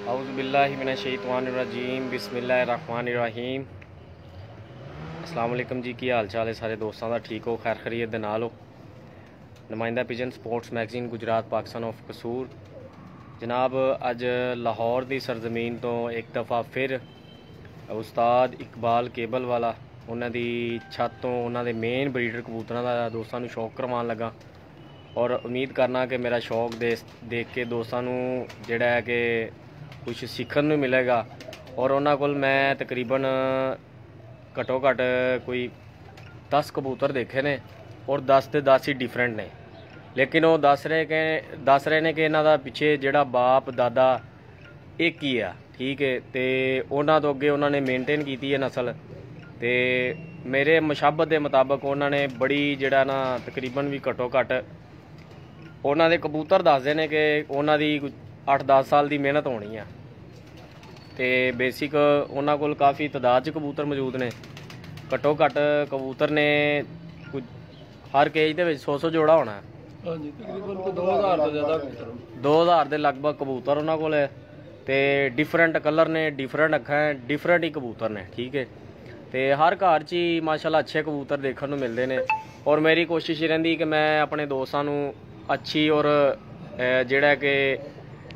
औज़ुबिल्लाहि मिनश्शैतानिर्रजीम बिस्मिल्लाहिर्रहमानिर्रहीम। अस्सलाम वालेकुम जी, की हाल चाल है सारे दोस्तों का? ठीक हो, खैर खैरियत दे नाल हो? नुमाइंदा pigeon sports magazine Gujarat Pakistan of कसूर जनाब, अज लाहौर की सरजमीन तो एक दफ़ा फिर उस्ताद इकबाल केबल वाला उन्होंने छत तो उन्होंने मेन ब्रीडर कबूतरों का दोस्तों को शौक करवान लगा और उम्मीद करना कि मेरा शौक देख के दोस्तों जिहड़ा है कि कुछ सीखन नूं मिलेगा। और उन्होंने कोल मैं तकरीबन घट्टो घट्ट कोई 10 कबूतर देखे ने और 10 के 10 ही डिफरेंट ने, लेकिन वो दस रहे ने कि इन्हां दा पिछे जिहड़ा बाप दादा एक ही आ, ठीक है। तो उन्होंने तो अगे उन्होंने मेनटेन की है नस्ल, तो मेरे मुशाबत के मुताबिक उन्होंने बड़ी जिहड़ा ना तकरीबन भी घट्टो घट्ट उन्होंने कबूतर दसदे ने कि उन्होंने 8-10 साल की मेहनत होनी है। तो बेसिक उन्होंने कोल काफ़ी तादाद च कबूतर मौजूद ने, घट्टो घट्ट कबूतर ने कुछ हर केज के 100 जोड़ा होना है। हाँ जी, तकरीबन 2000 से ज़्यादा कबूतर 2000 के लगभग कबूतर उन्होंने कोल है। तो डिफरेंट कलर ने, डिफरेंट अखा हैं, डिफरेंट ही कबूतर ने, ठीक है। तो हर घर च ही माशाल्लाह अच्छे कबूतर देखने को मिलते हैं और मेरी कोशिश ये रही कि मैं अपने दोस्तों अच्छी और जिहड़ा कि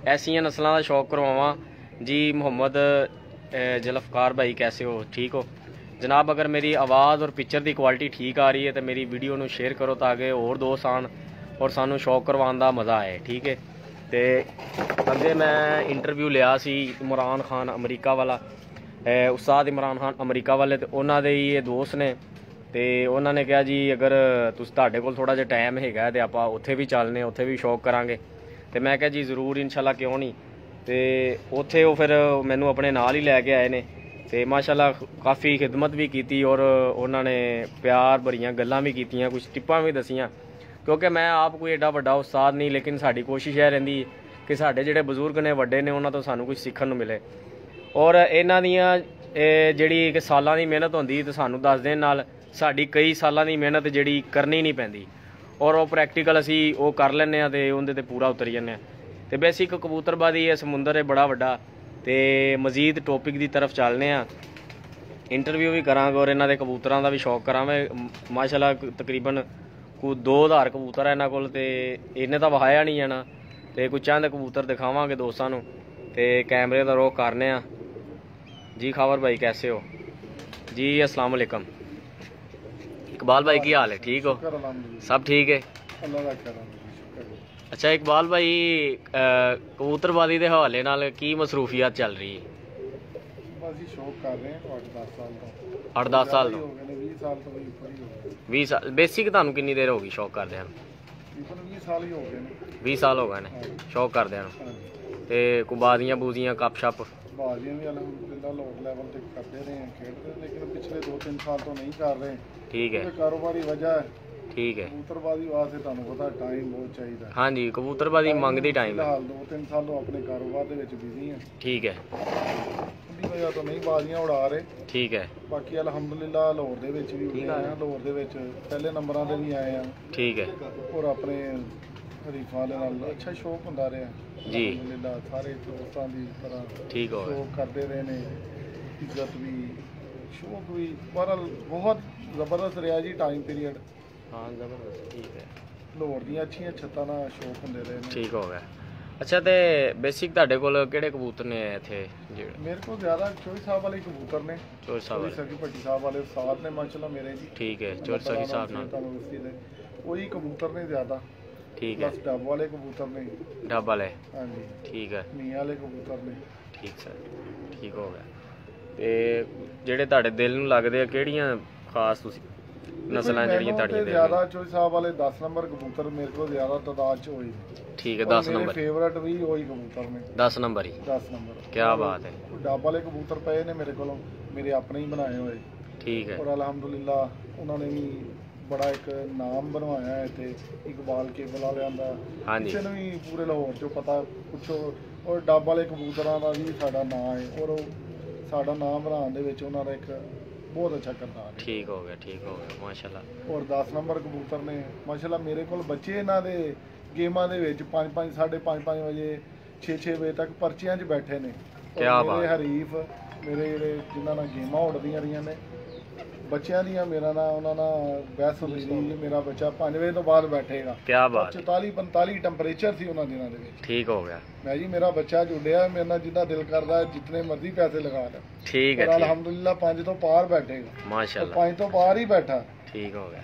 ऐसिया नस्लों का शौक करवावां जी। मोहम्मद जुल्फकार भाई कैसे हो? ठीक हो जनाब? अगर मेरी आवाज़ और पिक्चर की क्वालिटी ठीक आ रही है तो मेरी वीडियो को शेयर करो ताकि और दोस्त आन और सानू शौक करवाने का मज़ा आए, ठीक है। तो अगे मैं इंटरव्यू लिया सी इमरान खान अमरीका वाला, उस्ताद इमरान खान अमरीका वाले, तो उन्होंने ही ये दोस्त ने, तो उन्होंने कहा जी अगर तुहाडे कोल थोड़ा जिहा टाइम हैगा तो आपां उत्थे भी चलने, उत्थे भी शौक करांगे। तो मैं कहा जी ज़रूर इंशाल्लाह, क्यों नहीं। तो उत्थे वो फिर मैनू अपने नाल ही लैके आए ने, तो माशाल्लाह काफ़ी खिदमत भी की और उन्होंने प्यार भरियां गल्लां भी कीतियां, कुछ टिप्पां भी दसियां। क्योंकि मैं आप कोई एडा वड्डा उस्ताद नहीं, लेकिन साडी कोशिश यह रहिंदी कि साडे जिहड़े बजुर्ग ने, वड्डे ने, उन्हां तों सानू कुछ सीखण नूं मिले। और इन्हां दियां जिहड़ी कि सालां दी मेहनत हुंदी ते सानू दस देण नाल साडी कई सालां दी मेहनत जिहड़ी करनी नहीं पैंदी और वो प्रैक्टिकल असी वो कर लैंदे आं ते उहदे ते पूरा उतर जन्ने आं। ते बेसिक कबूतरबाजी है समुंदर है बड़ा वड्डा। ते मजीद टॉपिक की तरफ चलने आं, इंटरव्यू भी करांगे और इन्हां दे कबूतरां दा भी शौक करांगे। माशाल्लाह तकरीबन कोई 2000 कबूतर है इन्हां कोल, ते इन्ने तां वहाया नहीं जाना, ते कुछ चंद कबूतर दिखावांगे दोस्तां नूं। ते कैमरे दा रुख करने आं जी। खबर भाई कैसे हो जी? अस्सलाम वालेकुम। इकबाल भाई की हाल है? ठीक हो? सब ठीक है? अच्छा इकबाल भाई, कबूतरबाजी के हवाले नाल की मसरूफियत चल रही है? शौक कर रहे हैं 8-10 साल तो 20 साल। बेसिक तुहानू कितनी देर होगी शौक करदे हैं? 20 साल हो गए ने शौक करदे हैं। ते कोई बाजियां बूजियां गप शप? बाजियां भी अल्हम्दुलिल्लाह लोग लेवल तक करते रहे हैं, खेलते हैं, लेकिन पिछले 2-3 साल तो नहीं कर रहे। ठीक है, कारोबारी वजह है, ठीक है। कबूतरबाजी वास्ते तुहानू पता टाइम बहुत चाहिए। हाँ जी, कबूतरबाजी मंगदी टाइम है। 2-3 सालों अपने कारोबार दे विच बिजी हैं, ठीक है। उन्हीं वजह तो नहीं बाजियां उड़ा रहे, ठीक है। बाकी अल्हम्दुलिल्लाह लाहौर दे विच भी उड़े हैं, लाहौर दे विच पहले नंबरां ते भी आए हैं, ठीक है। और अपने हरीफां दे नाल अच्छा शौक हुंदा रहा जी, अल्हम्दुलिल्लाह। सारे दोस्तां दी तरह ठीक हो शौक करते रहे ने, इज्जत भी शौक भी, बहरहाल बहुत ज़बरदस्त रहा जी टाइम पीरियड। हाँ जबरदस्त, ठीक है। लाहौर दी अच्छियां छत्तां नाल शौक हुंदे रहे ने। ठीक हो गया। अच्छा तो बेसिक तुहाडे कोल किहड़े कबूतर ने इत्थे? मेरे को ज़्यादा चोई साहब वाले कबूतर ने, चोर साहब वाले, सकी भट्टी साहब वाले उस्ताद ने माशाल्लाह मेरे जी, ठीक है। चोर सही साहब नाल, वही कबूतर ने ज़्यादा, ठीक है। बस डब वाले कबूतर ने, डब वाले, हाँ जी, ठीक है। मियाँ वाले कबूतर ने। ठीक सर, ठीक हो गया। ते ਜਿਹੜੇ ਤੁਹਾਡੇ ਦਿਲ ਨੂੰ ਲੱਗਦੇ ਆ ਕਿਹੜੀਆਂ ਖਾਸ ਤੁਸੀਂ ਨਸਲਾਂ ਜਿਹੜੀਆਂ ਤੁਹਾਡੀਆਂ ਦਿਲ ज़्यादा चोई साहब वाले 10 नंबर कबूतर मेरे को ज़्यादा तादाद च होई, ठीक है। 10 नंबर फेवरेट भी वही कबूतर ने, 10 नंबर ही, 10 नंबर। क्या बात है। डब वाले कबूतर पे ने मेरे को, मेरे अपने ही बनाए हुए, ठीक है। और अल्हम्दुलिल्लाह उन्होंने भी बड़ा एक नाम बनवाया है ते इकबाल केबल वालियां दा, हाँ जी, किसी ने भी पूरे लाहौर चो पता पुछो। और डब वाले कबूतरां दा भी साडा नाम है, और साडा नाम बनाने दे विच उन्हां दा एक बहुत अच्छा किरदार है। ठीक हो गया, ठीक हो गया माशाल्लाह। और 10 नंबर कबूतर ने माशाल्लाह मेरे को बच्चे इन्हां दे गेमां दे विच 5-5 5:30 बजे 6-6 ਵਜੇ ਤੱਕ ਪਰਚੀਆਂ 'ਚ ਬੈਠੇ ਨੇ। ਕਿਆ ਔਰ ਬਾਤ। ਮੇਰੇ ਹਰੀਫ ਮੇਰੇ ਜਿਹੜੇ ਜਿਨ੍ਹਾਂ ਨਾਲ ਗੇਮਾਂ ਉੱਡਦੀਆਂ ਰਹੀਆਂ ਨੇ ਬੱਚਿਆਂ ਦੀਆਂ, ਮੇਰਾ ਨਾਲ ਉਹਨਾਂ ਨਾਲ ਬਹਿਸ ਹੁੰਦੀ ਰਹੀ। ਮੇਰਾ ਬੱਚਾ 5 ਵਜੇ ਤੋਂ ਬਾਅਦ ਬੈਠੇਗਾ। ਕੀ ਬਾਤ। 44-45 ਟੈਂਪਰੇਚਰ ਸੀ ਉਹਨਾਂ ਦਿਨਾਂ ਦੇ ਵਿੱਚ। ਠੀਕ ਹੋ ਗਿਆ। ਮੈਂ ਜੀ ਮੇਰਾ ਬੱਚਾ ਜੁੜਿਆ, ਮੇਰੇ ਨਾਲ ਜਿੰਨਾ ਦਿਲ ਕਰਦਾ ਜਿਤਨੇ ਮਰਜ਼ੀ ਪੈਸੇ ਲਗਾ ਲੈ। ਠੀਕ ਹੈ। ਪਰ ਅਲਹਮਦੁਲਿਲਾ 5 ਤੋਂ ਪਾਰ ਬੈਠੇਗਾ। ਮਾਸ਼ਾਅੱਲਾ 5 ਤੋਂ ਪਾਰ ਹੀ ਬੈਠਾ। ਠੀਕ ਹੋ ਗਿਆ,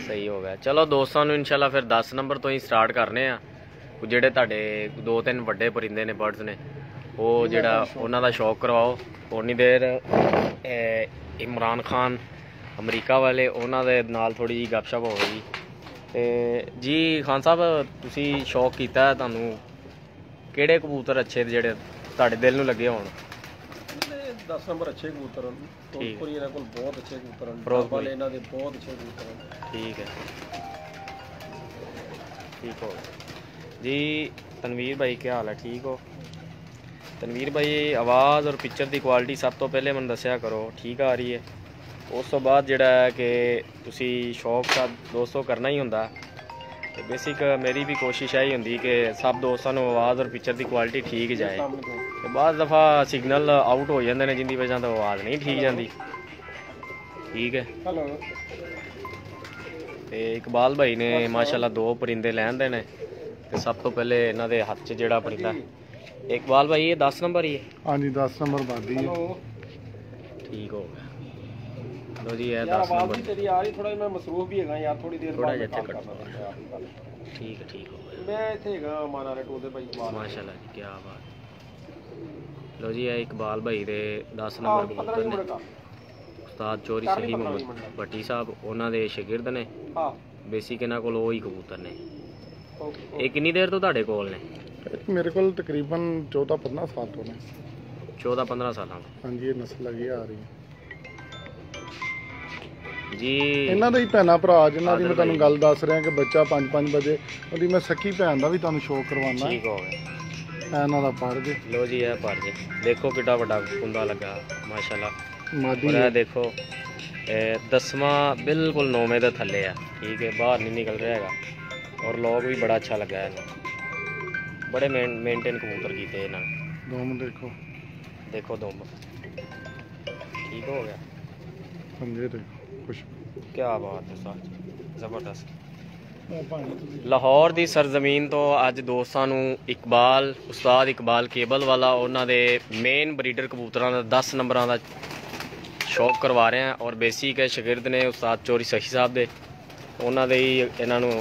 ਸਹੀ ਹੋ ਗਿਆ। ਚਲੋ ਦੋਸਤਾਂ ਨੂੰ ਇਨਸ਼ਾਅੱਲਾ ਫਿਰ 10 ਨੰਬਰ ਤੋਂ ਹੀ ਸਟਾਰਟ ਕਰਨੇ ਆ। ਜਿਹੜੇ ਤੁਹਾਡੇ 2-3 ਵੱਡੇ ਪਰਿੰਦੇ ਨੇ, ਬਰਡਸ ਨੇ, ਉਹ ਜਿਹੜਾ ਉਹਨਾਂ ਦਾ ਸ਼ੌਕ ਕਰਵਾਓ। ਉਨੀ ਦੇਰ ਇਮਰਾਨ ਖਾਨ ਅਮਰੀਕਾ ਵਾਲੇ, ਉਹਨਾਂ ਦੇ ਨਾਲ ਥੋੜੀ ਜਿਹੀ ਗੱਪਸ਼ਪ ਹੋ ਗਈ। ਤੇ ਜੀ ਖਾਨ ਸਾਹਿਬ, ਤੁਸੀਂ ਸ਼ੌਕ ਕੀਤਾ, ਤੁਹਾਨੂੰ ਕਿਹੜੇ ਕਬੂਤਰ ਅੱਛੇ ਜਿਹੜੇ ਤੁਹਾਡੇ ਦਿਲ ਨੂੰ ਲੱਗੇ ਹੋਣ? 10 ਨੰਬਰ ਅੱਛੇ ਕਬੂਤਰ ਹਨ। ਫਿਰੋਜ਼ਪੁਰੀ ਇਹਨਾਂ ਕੋਲ ਬਹੁਤ ਅੱਛੇ ਕਬੂਤਰ ਹਨ। ਫਿਰੋਜ਼ਪੁਰੀ ਇਹਨਾਂ ਦੇ ਬਹੁਤ ਅੱਛੇ ਕਬੂਤਰ ਹਨ। ਠੀਕ ਹੈ, ਠੀਕ ਹੋ ਜੀ। ਤਨਵੀਰ ਭਾਈ ਕੀ ਹਾਲ ਹੈ? ਠੀਕ ਹੋ ਤਨਵੀਰ ਭਾਈ? ਆਵਾਜ਼ ਔਰ ਪਿਕਚਰ ਦੀ ਕੁਆਲਿਟੀ ਸਭ ਤੋਂ ਪਹਿਲੇ ਮੈਨੂੰ ਦੱਸਿਆ ਕਰੋ, ਠੀਕ ਆ ਰਹੀ ਹੈ? ਉਸ ਤੋਂ ਬਾਅਦ ਜਿਹੜਾ ਹੈ ਕਿ ਤੁਸੀਂ ਸ਼ੌਕ ਤਾਂ ਦੋਸਤੋ ਕਰਨਾ ਹੀ ਹੁੰਦਾ, ਤੇ ਬੇਸਿਕ ਮੇਰੀ ਵੀ ਕੋਸ਼ਿਸ਼ ਇਹ ਹੀ ਹੁੰਦੀ ਕਿ ਸਭ ਦੋਸਤਾਂ ਨੂੰ ਆਵਾਜ਼ ਔਰ ਪਿਕਚਰ ਦੀ ਕੁਆਲਿਟੀ ਠੀਕ ਜਾਏ। ਤੇ ਬਾਅਦ ਦਫਾ ਸਿਗਨਲ ਆਊਟ ਹੋ ਜਾਂਦੇ ਨੇ, ਜਿੰਦੀ ਵਜ੍ਹਾ ਤੋਂ ਆਵਾਜ਼ ਨਹੀਂ ਠੀਕ ਜਾਂਦੀ। ਠੀਕ ਹੈ। ਹੈਲੋ। ਤੇ ਇਕਬਾਲ ਭਾਈ ਨੇ ਮਾਸ਼ਾਅੱਲਾ 2 ਪਰਿੰਦੇ ਲੈਂਦੇ ਨੇ। ਤੇ ਸਭ ਤੋਂ ਪਹਿਲੇ ਇਹਨਾਂ ਦੇ ਹੱਥ 'ਚ ਜਿਹੜਾ ਪਰਿੰਦਾ, ਇਕਬਾਲ ਭਾਈ ਇਹ 10 ਨੰਬਰ ਹੀ ਹੈ? ਹਾਂਜੀ 10 ਨੰਬਰ ਬਾਦੀ ਹੈ। ਠੀਕ ਹੋ ਗਿਆ। ਲੋ ਜੀ ਇਹ 10 ਨੰਬਰ ਤੇਰੀ ਆ ਰਹੀ। ਥੋੜਾ ਜਿਹਾ ਮੈਂ ਮਸਰੂਫ ਵੀ ਹੈਗਾ ਯਾਰ, ਥੋੜੀ ਦੇਰ ਥੋੜਾ ਜਿਹਾ ਇੱਥੇ ਕੱਟ। ਠੀਕ ਹੈ, ਠੀਕ ਹੋ ਗਿਆ। ਮੈਂ ਇੱਥੇ ਹੈਗਾ ਮਾਨਾ ਰੇਟ ਉਹਦੇ ਭਾਈ। ਮਾਸ਼ਾਅੱਲਾ ਜੀ, ਕੀ ਬਾਤ। ਲੋ ਜੀ ਇਹ ਇਕਬਾਲ ਭਾਈ ਦੇ 10 ਨੰਬਰ ਕਬੂਤਰ ਨੇ। ਉਸਤਾਦ ਚੋਰੀ ਸਹੀ ਮੁਹੰਮਦ ਭੱਟੀ ਸਾਹਿਬ ਉਹਨਾਂ ਦੇ ਸ਼ਾਗਿਰਦ ਨੇ। ਬੇਸਿਕ ਇਹਨਾਂ ਕੋਲ ਉਹ ਹੀ ਕਬੂਤਰ ਨੇ। ਇਹ ਕਿੰਨੀ ਦੇਰ ਤੋਂ ਤੁਹਾਡੇ ਕੋਲ ਨੇ? ਮੇਰੇ ਕੋਲ ਤਕਰੀਬਨ 14-15 ਸਾਲ ਤੋਂ ਨੇ। 14-15 ਸਾਲਾਂ ਤੋਂ। ਹਾਂਜੀ ਇਹ ਨਸਲ ਲੱਗੀ ਆ ਰਹੀ ਜੀ। ਇਹਨਾਂ ਦਾ ਹੀ ਭੈਣਾ ਭਰਾ ਜਿਨ੍ਹਾਂ ਦੀ ਮੈਂ ਤੁਹਾਨੂੰ ਗੱਲ ਦੱਸ ਰਿਹਾ ਕਿ ਬੱਚਾ 5-5 ਵਜੇ ਉਹਦੀ ਮੈਂ ਸੱਕੀ ਭੈਣ ਦਾ ਵੀ ਤੁਹਾਨੂੰ ਸ਼ੋਅ ਕਰਵਾਉਣਾ। ਠੀਕ ਹੋ ਗਿਆ। ਇਹਨਾਂ ਦਾ ਪੜ ਜੇ। ਲੋ ਜੀ ਇਹ ਪੜ ਜੇ, ਦੇਖੋ ਕਿੱਡਾ ਵੱਡਾ ਕੁੰਦਾ ਲੱਗਾ ਮਾਸ਼ਾਅੱਲਾ। ਮਾਦੀ ਇਹ ਦੇਖੋ 10ਵਾਂ ਬਿਲਕੁਲ 9ਵੇਂ ਦੇ ਥੱਲੇ ਆ। ਠੀਕ ਹੈ, ਬਾਹਰ ਨਹੀਂ ਨਿਕਲ ਰਿਹਾ ਹੈਗਾ। ਔਰ ਲੋਕ ਵੀ ਬੜਾ ਅੱਛਾ ਲੱਗਾ ਇਹਨੂੰ, ਬੜੇ ਮੇਨਟੇਨ ਕਬੂਤਰ ਕੀਤੇ ਇਹਨਾਂ ਨੇ। ਦੋਮ ਦੇਖੋ, ਦੇਖੋ ਦੁੰਬ ਠੀਕ ਹੋ ਗਿਆ। ਪੰਜੇ ਤੇ ਕੁਛ ਕੀ ਬਾਤ ਹੈ ਸਰ, ਜ਼ਬਰਦਸਤ। ਲਾਹੌਰ ਦੀ ਸਰਜ਼ਮੀਨ ਤੋਂ ਅੱਜ ਦੋਸਤਾਂ ਨੂੰ ਇਕਬਾਲ, ਉਸਤਾਦ ਇਕਬਾਲ ਕੇਬਲ ਵਾਲਾ, ਉਹਨਾਂ ਦੇ ਮੇਨ ਬਰੀਡਰ ਕਬੂਤਰਾਂ ਦਾ 10 ਨੰਬਰਾਂ ਦਾ ਸ਼ੌਕ ਕਰਵਾ ਰਹੇ ਹਾਂ। ਔਰ ਬੇਸਿਕ ਸ਼ਾਗਿਰਦ ਨੇ ਉਸਤਾਦ ਚੋਰੀ ਸਹੀ ਸਾਹਿਬ ਦੇ, ਉਹਨਾਂ ਦੇ ਹੀ ਇਹਨਾਂ ਨੂੰ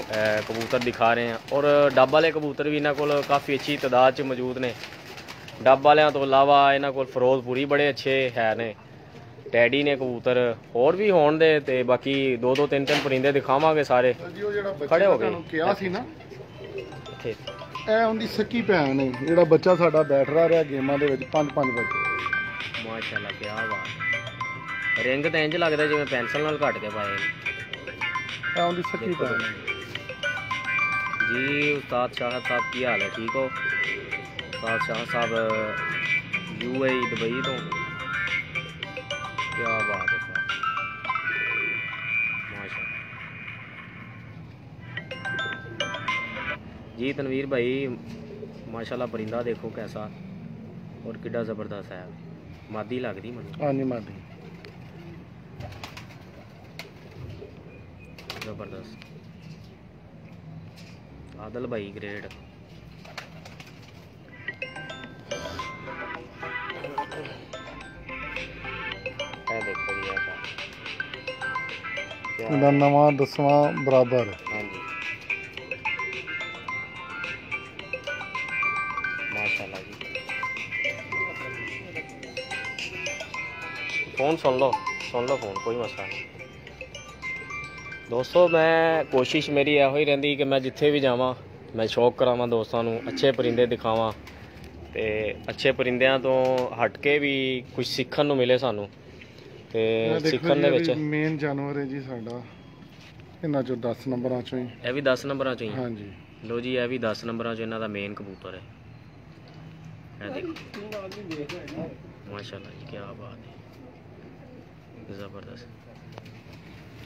ਕਬੂਤਰ ਦਿਖਾ ਰਹੇ ਹਾਂ। ਔਰ ਡੱਬ ਵਾਲੇ ਕਬੂਤਰ ਵੀ ਇਹਨਾਂ ਕੋਲ ਕਾਫੀ ਅੱਛੀ ਤਾਦਾਦ 'ਚ ਮੌਜੂਦ ਨੇ। ਡੱਬ ਵਾਲਿਆਂ ਤੋਂ ਇਲਾਵਾ ਇਹਨਾਂ ਕੋਲ ਫਿਰੋਜ਼ਪੁਰੀ ਬੜੇ ਅੱਛੇ ਹੈ ਨੇ, ਟੈਡੀ ਨੇ ਕਬੂਤਰ, ਹੋਰ ਵੀ ਹੋਣ ਦੇ। ਤੇ ਬਾਕੀ 2-2 3-3 ਪਰਿੰਦੇ ਦਿਖਾਵਾਂਗੇ ਸਾਰੇ। ਖੜੇ ਹੋ ਗਏ। ਕਿਹਾ ਸੀ ਨਾ ਇੱਥੇ ਇਹ ਉਹਦੀ ਸੱਕੀ ਭੈਣ ਹੈ, ਜਿਹੜਾ ਬੱਚਾ ਸਾਡਾ ਬੈਠ ਰਿਹਾ ਗੇਮਾਂ ਦੇ ਵਿੱਚ 5-5 ਵਜੇ। ਮਾਸ਼ਾਅੱਲਾ ਕੀ ਬਾਤ। ਰਿੰਗ ਤਾਂ ਇੰਜ ਲੱਗਦਾ ਜਿਵੇਂ ਪੈਨਸਲ ਨਾਲ ਕੱਟ ਕੇ ਪਾਏ ਨੇ। ਇਹ ਉਹਦੀ ਸੱਕੀ ਭੈਣ ਜੀ। ਉਸਤਾਦ ਸ਼ਾਹ ਸਾਹਿਬ ਕੀ ਹਾਲ ਹੈ? ਠੀਕ ਹੋ? ਉਸਤਾਦ ਸ਼ਾਹ ਸਾਹਿਬ UAE ਦੁਬਈ ਤੋਂ। ਕੀ ਬਾਤ ਹੈ ਸਰ, ਮਾਸ਼ਾਅੱਲਾ ਜੀ। ਤਨਵੀਰ ਭਾਈ ਮਾਸ਼ਾਅੱਲਾ ਪਰਿੰਦਾ ਦੇਖੋ ਕੈਸਾ, ਔਰ ਕਿੱਡਾ ਜ਼ਬਰਦਸਤ ਹੈ। ਮਾਦੀ ਲੱਗਦੀ ਮੈਨੂੰ। ਹਾਂਜੀ ਮਾਦੀ ਜ਼ਬਰਦਸਤ। ਆਦਲ ਭਾਈ ਗ੍ਰੇਡ। ਇਹ ਦੇਖੋ ਜੀ ਇਹਦਾ ਨਵਾਂ 10ਵਾਂ ਬਰਾਬਰ। ਹਾਂਜੀ ਮਾਸ਼ਾਅੱਲਾ ਜੀ। ਫੋਨ ਸੁਣ ਲਓ ਫੋਨ, ਕੋਈ ਮਸਲਾ ਨਹੀਂ ਦੋਸਤੋ। ਮੈਂ ਕੋਸ਼ਿਸ਼ ਮੇਰੀ ਇਹੋ ਹੀ ਰਹਿੰਦੀ ਕਿ ਮੈਂ ਜਿੱਥੇ ਵੀ ਜਾਵਾਂ ਮੈਂ ਸ਼ੌਕ ਕਰਾਵਾਂ ਦੋਸਤਾਂ ਨੂੰ, ਅੱਛੇ ਪਰਿੰਦੇ ਦਿਖਾਵਾਂ, ਤੇ ਅੱਛੇ ਪਰਿੰਦਿਆਂ ਤੋਂ ਹਟ ਕੇ ਵੀ ਕੁਝ ਸਿੱਖਣ ਨੂੰ ਮਿਲੇ ਸਾਨੂੰ। ਤੇ ਸਿੱਖਣ ਦੇ ਵਿੱਚ ਮੇਨ ਜਾਨਵਰ ਹੈ ਜੀ ਸਾਡਾ, ਇਹਨਾਂ ਚੋਂ 10 ਨੰਬਰਾਂ ਚੋਂ ਹੀ। ਇਹ ਵੀ 10 ਨੰਬਰਾਂ ਚੋਂ ਹੀ? ਹਾਂਜੀ। ਲੋ ਜੀ ਇਹ ਵੀ 10 ਨੰਬਰਾਂ ਚੋਂ ਇਹਨਾਂ ਦਾ ਮੇਨ ਕਬੂਤਰ ਹੈ। ਇਹ ਦੇਖੋ ਮਾਸ਼ਾਅੱਲਾ ਜੀ, ਕੀ ਬਾਤ ਹੈ, ਜ਼ਬਰਦਸਤ।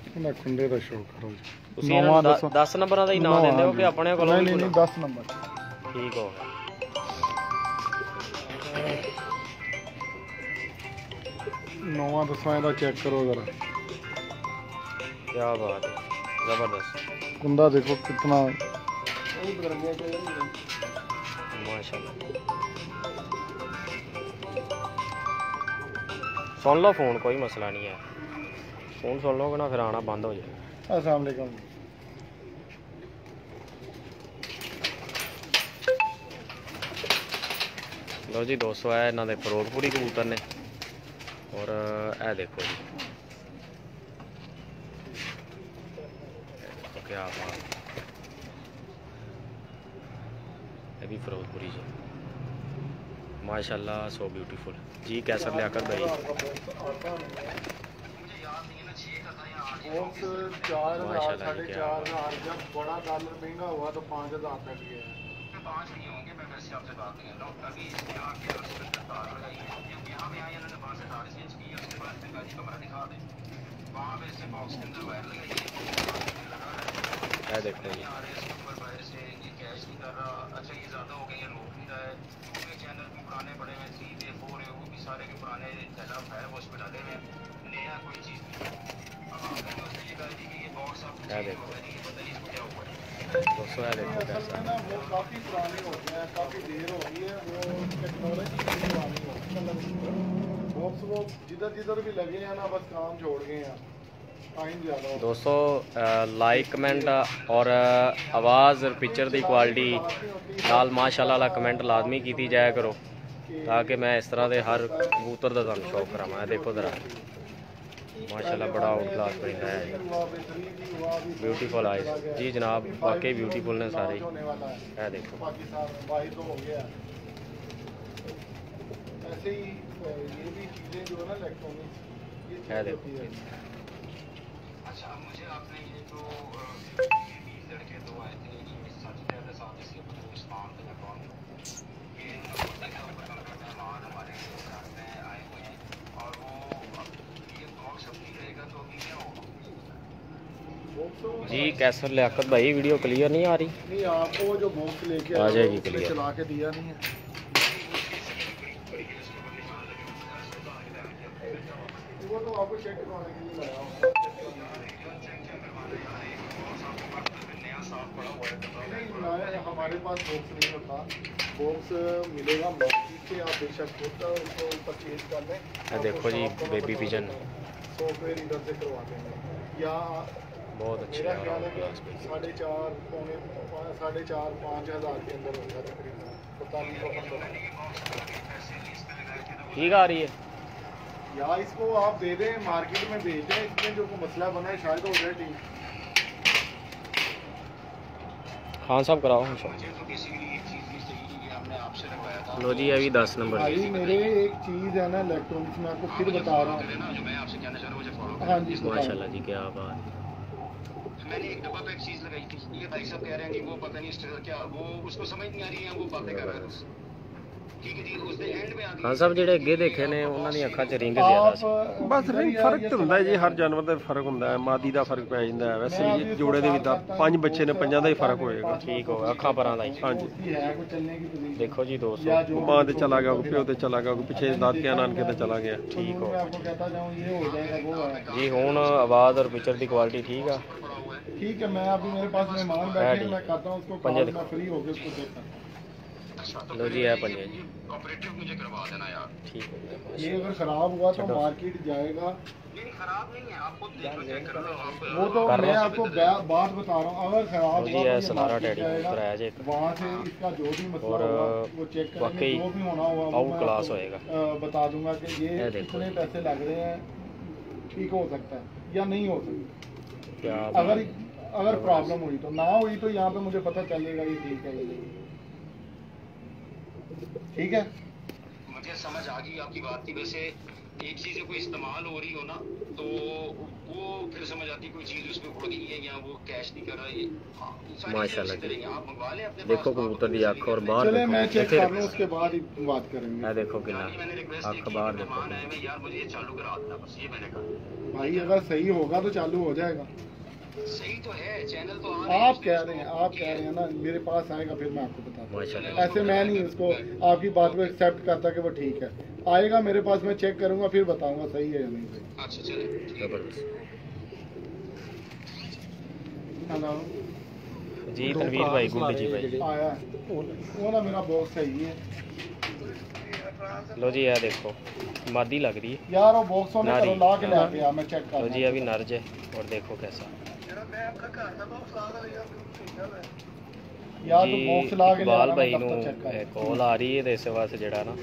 ਇਹਨਾਂ ਖੁੰਡੇ ਦਾ ਸ਼ੌਕ ਕਰੋ ਜੀ। ਤੁਸੀਂ 10 ਨੰਬਰਾਂ ਦਾ ਹੀ ਨਾਮ ਦਿੰਦੇ ਹੋ ਕਿ ਆਪਣੇ ਕੋਲੋਂ? ਨਹੀਂ 10 ਨੰਬਰ। ਠੀਕ ਹੋ ਗਿਆ। नौवां 10वां का चेक करो जरा, क्या बात है, जबरदस्त, कुंदा देखो कितना माशाल्लाह। सुन लो फ़ोन, कोई मसला नहीं है, फ़ोन सुन लोगे ना फिर आना बंद हो जाए। अस्सलाम वालेकुम। लो जी दोस्तों, है इन्हों के फिरोजपुरी कबूतर ने, और ए देखो जी, क्या बात, ये भी फिरोजपुरी जी, माशाल्लाह, सो ब्यूटीफुल जी। कैसर लियाकत भाई, माशाल्लाह जी, क्या बात। जब बड़ा डॉलर महंगा हुआ तो 5000 तक गया। 5 नहीं होंगे, मैं वैसे आपसे बात नहीं कर रहा हूँ। अभी इसने आके आपसे तार लगाई है, जब यहाँ पे आए इन्होंने वहाँ से तार चेंज की, उसके बाद फिर गाजी कमरा दिखा दे, वहाँ पे इसने बॉक्स के अंदर वायर लगाई है, है देखो जी, आ रहे हैं इसके ऊपर वायर से, ये कैश नहीं कर रहा। अच्छा ये ज़्यादा हो गई है, रोक नहीं रहा है, क्योंकि चैनल भी पुराने पड़े हुए, 3 है 4 है, वो भी सारे के पुराने सेटअप है, वो उस पर डाले हुए, नया कोई चीज़ नहीं। अब आपने उससे ये कहा थी कि ये बॉक्स आप है देखो पता नहीं इसको क्या हुआ है। दोस्तों, है देखो असल कैसा, में ना वो काफ़ी पुराने हो गए हैं, काफ़ी देर हो गई है, वो टेक्नोलॉजी की पुरानी हो गई, बॉक्स वो जिधर जिधर भी लगे हैं ना बस काम छोड़ गए हैं, टाइम ज़्यादा हो दोस्तों लाइक कमेंट और आवाज़ और पिक्चर की क्वालिटी नाल माशाल्लाह वाला कमेंट लाजमी की जाया करो, ताकि मैं इस तरह के हर कबूतर का तुहानू शौक करावां। देखो ज़रा, माशाल्लाह बड़ा आउट क्लास परिंदा है, ब्यूटीफुल आइज जी जनाब, वाकई ब्यूटीफुल ने सारे, है देखो, पाकिस्तान बाहर तो हो गया। ऐसे ही ये भी चीज़ें जो है ना इलेक्ट्रॉनिक, ये है चीज़ देखो। होती है। अच्छा मुझे आपने ये जो 20 लड़के 2 आए थे, ये सच पहले साथ इसके उस्मान थे या कौन, ये मेहमान हमारे घर में आए हुए हैं, और वो ये बॉक्स अपनी रहेगा तो अभी क्या होगा? जी कैसर लियाकत भाई, वीडियो क्लियर नहीं आ रही? नहीं, आपको जो बॉक्स लेके आ जाएगी उसने clear। चला के दिया नहीं है, वो तो आपको चेक करवाने के लिए लाया होगा। नहीं, नया हमारे पास बॉक्स नहीं होता, बॉक्स मिलेगा मार्केट से, आप बेशक खुद उसको परचेज कर लें। है देखो जी, बेबी पिजन सॉफ्टवेयर इधर से करवा देंगे, या बहुत अच्छे मेरा और ख्याल है आउट क्लास कि 4.5 पौने 4.5-5 हज़ार के अंदर होगा तकरीबन, पता नहीं तो 15। ठीक आ रही है, या इसको आप दे दें, मार्केट में भेज दें, इसमें जो मसला बना है शायद हो जाए ठीक। खान साहब कराओ हम सब। मुझे तो किसी भी एक चीज़ नहीं चाहिए, ये हमने आपसे लगवाया था। लो जी, अभी 10 नंबर भाई जी, मेरे एक चीज़ है ना इलेक्ट्रॉनिक्स में, आपको फिर बता रहा हूँ। ना जो मैं आपसे कहना चाह रहा हूँ, मुझे फॉलो हाँ जी, माशाल्लाह जी, क्या बात। मैंने एक डब्बा पे एक चीज़ लगाई थी, ये भाई साहब कह रहे हैं कि वो पता नहीं क्या, वो उसको समझ नहीं आ रही है, वो बातें कर रहा है। ठीक है जी, उसने एंड में आगे ਖਾਨ ਸਾਹਿਬ ਜਿਹੜੇ ਅੱਗੇ ਦੇਖੇ ਨੇ ਉਹਨਾਂ ਦੀ ਅੱਖਾਂ 'ਚ ਰਿੰਗ ਜ਼ਿਆਦਾ ਸੀ। ਬਸ ਫਰਕ ਤਾਂ ਹੁੰਦਾ ਹੈ ਜੀ, ਹਰ ਜਾਨਵਰ ਦਾ ਫਰਕ ਹੁੰਦਾ ਹੈ, ਮਾਦੀ ਦਾ ਫਰਕ ਪੈ ਜਾਂਦਾ ਹੈ। ਵੈਸੇ ਵੀ ਜੋੜੇ ਦੇ ਵੀ 5 ਬੱਚੇ ਨੇ, 5 ਦਾ ਹੀ ਫਰਕ ਹੋਏਗਾ। ਠੀਕ ਹੋ ਗਿਆ, ਅੱਖਾਂ ਪਰਾਂ ਦਾ ਹੀ। ਹਾਂਜੀ, है कोई चलने की पोजीशन, ਦੇਖੋ ਜੀ ਦੋਸਤੋ, या जो ਮਾਂ ਤੇ ਚਲਾ ਗਿਆ, ਪਿਓ ਤੇ ਚਲਾ ਗਿਆ, ਪਿੱਛੇ ਦਾਦਕਿਆਂ ਨਾਨਕੇ ਤੇ ਚਲਾ ਗਿਆ। ठीक हो। मैं आपको कहता जाऊँ ये हो जाएगा वो है। जी ਹੁਣ आवाज़ और पिक्चर की क्वालिटी ठीक है। ठीक है, मैं अभी मेरे पास मेहमान बैठे हैं, मैं करता हूँ उसको पंजे कॉल, दिखाओ। मैं फ्री होकर उसको देखता हूँ। लो जी, है पंजे जी, ऑपरेटिव मुझे करवा देना यार। ठीक हो गया, ये अगर खराब हुआ तो मार्केट जाएगा, नहीं खराब नहीं है, आप खुद देख लो, चेक कर लो आप। वो तो कर मैं लो। आपको बात बता रहा हूँ, अगर खराब लो जी, हुआ है तो ये सनारा मार्केट डैडी जाएगा, कबूतर है जी, वहाँ से इसका जो भी मसला और होगा वो चेक करेंगे, वाकई जो भी होना होगा वो आउट मैं क्लास आपको, होएगा। बता दूंगा कि ये ये देखो। इतने पैसे लग रहे हैं, ठीक हो सकता है या नहीं हो सकता। क्या अगर बात। अगर प्रॉब्लम हुई तो, ना हुई तो यहाँ पे मुझे पता चलेगा ये ठीक है ये नहीं। ठीक है, मुझे समझ आ गई आपकी बात थी। वैसे एक चीज़ कोई इस्तेमाल हो रही हो ना, तो वो फिर समझ आती कोई चीज़ उसमें उड़ गई है या वो कैश नहीं कर रहा है। माशाल्लाह जी, आप मंगवा लें अपने देखो कबूतर की आँख और बाहर चले मैं चेक देखो, कर लूँ, उसके बाद ही बात करेंगे। है देखो कितना मैंने रिक्वेस्ट आँख बाहर देखो। मेहमान आए हुए यार, मुझे ये चालू करा देना, बस ये मैंने कहा। भाई अगर सही होगा तो चालू हो जाएगा। सही तो है, चैनल तो आप कह रहे हैं ना, मेरे पास आएगा फिर मैं आपको बताता हूँ। माशाल्लाह ऐसे मैं नहीं उसको आपकी बात को एक्सेप्ट करता कि वो ठीक है। आएगा मेरे पास, मैं चेक करूंगा फिर बताऊंगा सही है या नहीं सही। अच्छा चले। जबरदस्त हेलो जी तनवीर भाई गुड जी भाई। आया वो ना मेरा बॉक्स सही है लो जी ये देखो मादी लग रही है यार, वो बॉक्सों में नारी। करो ला के लेके आ, मैं चेक लो कर जी अभी नर्ज है और देखो कैसा यार तू बॉक्स ला के इकबाल ले भाई आ, ਨੂੰ मैं चेक कर। ਕਾਲ ਆ ਰਹੀ ਹੈ ਤੇ ਇਸ ਵਾਸਤੇ ਜਿਹੜਾ ਨਾ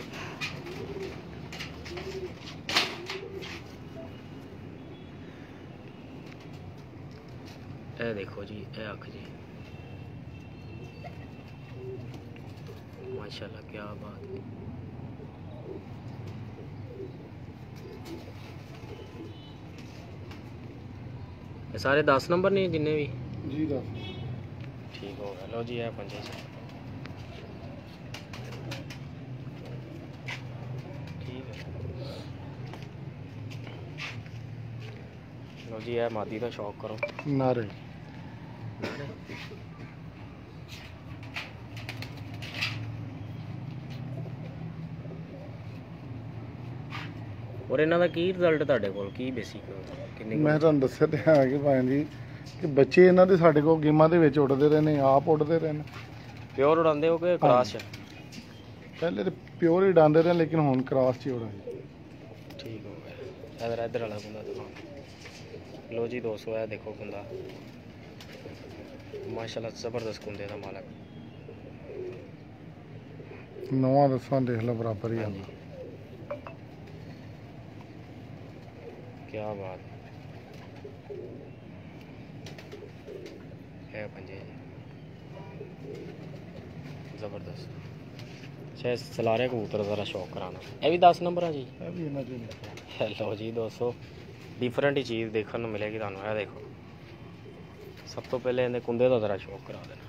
ਇਹ ਦੇਖੋ ਜੀ ਇਹ ਅੱਖ ਜੀ ਮਾਸ਼ਾਅੱਲਾ ਕੀ ਬਾਤ ਹੈ। ਇਹ ਸਾਰੇ 10 ਨੰਬਰ ਨੇ ਜਿੰਨੇ ਵੀ जी दस ठीक हो गया। लो जी है पंजे से ठीक है। लो जी है मादी का शौक करो नारे और इन्हों का की रिजल्ट ਤੁਹਾਡੇ ਕੋਲ ਕੀ ਬੇਸਿਕ ਕਿੰਨੇ ਮੈਂ ਤੁਹਾਨੂੰ ਦੱਸਿਆ ਤੇ ਹੈ ਕਿ ਭਾਈ ਜੀ ਕਿ ਬੱਚੇ ਇਹਨਾਂ ਦੇ ਸਾਡੇ ਕੋਲ ਗੇਮਾਂ ਦੇ ਵਿੱਚ ਉੱਡਦੇ ਰਹੇ ਨੇ, ਆਪ ਉੱਡਦੇ ਰਹੇ ਨੇ। ਪਿਓਰ ਉਡਾਉਂਦੇ ਹੋ ਕਿ ਕ੍ਰਾਸ ਪਹਿਲੇ ਤੇ ਪਿਓਰ ਹੀ ਡਾਂਦੇ ਰਹੇ, ਲੇਕਿਨ ਹੁਣ ਕ੍ਰਾਸ ਚ ਉਡਾ ਜੀ। ठीक हो गया। इधर वाला कुंदा दुकान लो जी 200 है देखो कुंदा माशाल्लाह जबरदस्त कुंदे का मालक नवा दसवां देख लो बराबर ही हाँ है। जी क्या बात है पंजे जबरदस्त शायद सलारे कबूतर ज़रा शौक कराना ये भी 10 नंबर है जी। ਇਹ ਵੀ ਇਹਨਾਂ ਦੇ ਨੇ। लो जी 200 डिफरेंट ही चीज़ देखने को मिलेगी ਤੁਹਾਨੂੰ ਇਹ देखो सब तो पहले इन्हें कुंदे का ज़रा शौक करा देना।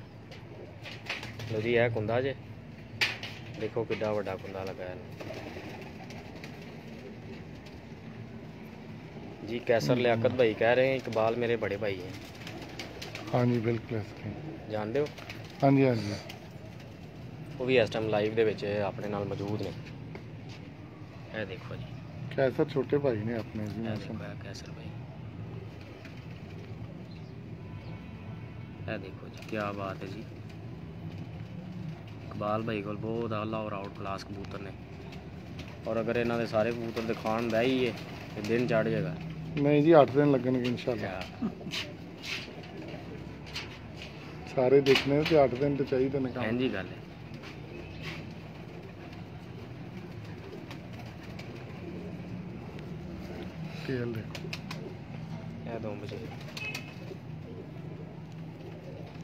लो जी यह कुंदा जे देखो किड्डा वड्डा कुंदा लगाया जी। कैसर लियाकत भाई कह रहे हैं इकबाल मेरे बड़े भाई हैं, हाँ जी बिल्कुल ऐसे ही। जानते हो हाँ जी हाँ जी वो भी इस टाइम लाइव दे विच अपने नाल मौजूद ने। ਇਹ देखो जी कैसर छोटे भाई ने अपने जी ਇਹ माशा देखो कैसर भाई ਇਹ देखो जी क्या बात है जी। इकबाल भाई को बहुत आला और आउट क्लास कबूतर ने और अगर इन्हों के सारे कबूतर दिखाण बह ही है तो दिन चढ़ जाएगा। नहीं जी 8 दिन लगेंगे इंशाल्लाह। सारे देखने तो 8 दिन तो चाहिए निकाल। जी गल है तेल देखो ਇਹ 2 ਵਜੇ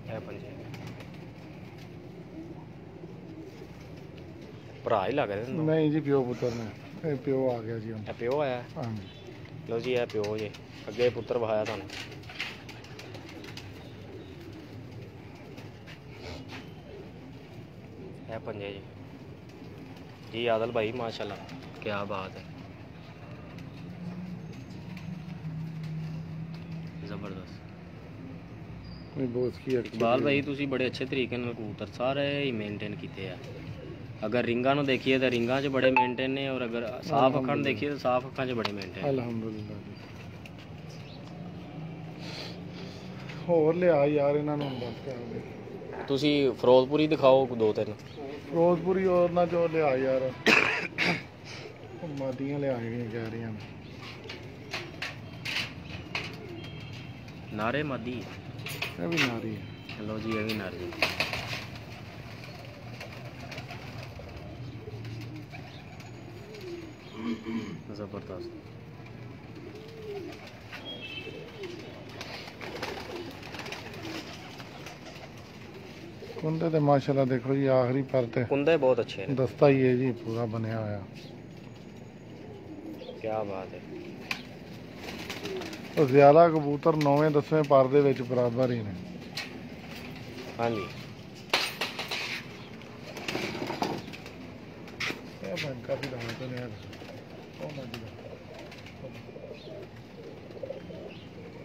ਇਹ ਪੰਜੇ ਭਰਾ ਹੀ ਲੱਗ ਰਹੇ ਨੇ नहीं जी प्यो पुत्र ने प्यो आ गया जी हम। ਇਹ ਪਿਓ ਆਇਆ। हाँ जी ਲਓ ਜੀ ਇਹ ਪਿਓ ਜੇ ਅੱਗੇ ਪੁੱਤਰ ਵਹਾਇਆ ਤੁਹਾਨੂੰ। ਇਹ ਪੰਜੇ ਜੀ जी आदल भाई माशाल्लाह क्या बात है ਜ਼ਬਰਦਸਤ। नहीं बहुत की ਇਕਬਾਲ ਭਾਈ ਤੁਸੀਂ ਬੜੇ ਅੱਛੇ ਤਰੀਕੇ ਨਾਲ ਕਬੂਤਰ ਸਾਰੇ ਹੀ ਮੇਨਟੇਨ ਕੀਤੇ ਆ। ਅਗਰ ਰਿੰਗਾਂ ਨੂੰ ਦੇਖੀਏ ਤਾਂ ਰਿੰਗਾਂ 'ਚ ਬੜੇ ਮੇਨਟੇਨ ਨੇ ਔਰ ਅਗਰ ਸਾਫ ਅੱਖਾਂ ਨੂੰ ਦੇਖੀਏ ਤਾਂ ਸਾਫ ਅੱਖਾਂ 'ਚ ਬੜੇ ਮੇਨਟੇਨ। अल्हम्दुलिल्लाह जी। ਹੋਰ ਲਿਆ ਯਾਰ ਇਹਨਾਂ ਨੂੰ ਬਸ ਕਰ ਦੇ। ਤੁਸੀਂ ਫਿਰੋਜ਼ਪੁਰੀ ਦਿਖਾਓ 2-3 ਫਿਰੋਜ਼ਪੁਰੀ ਉਹਨਾਂ ਚੋਂ ਲਿਆ ਯਾਰ ਮਾਦੀਆਂ ਲਿਆ ਜਿਹੜੀਆਂ ਕਹਿ ਰਹੀਆਂ ਨੇ। ਨਾਰੇ ਮਾਦੀ ਇਹ ਵੀ ਨਾਰੀ ਹੈ। ਲਓ ਜੀ ਇਹ ਵੀ ਨਾਰੇ ਜ਼ਬਰਦਸਤ। कुंदे तो माशाल्लाह देखो जी आखिरी पर ते कुंदे बहुत अच्छे हैं। दस्ता ही है जी पूरा बनया होया। क्या बात है तो ज्यादा कबूतर 9वें 10वें पर दे विच बराबर ही ने। हाँ जी ਇਹ ਬੰਕਾ ਵੀ ਲਾਉਣਾ ਤੇ ਨੇ ਉਹ ਨਾ ਜੀ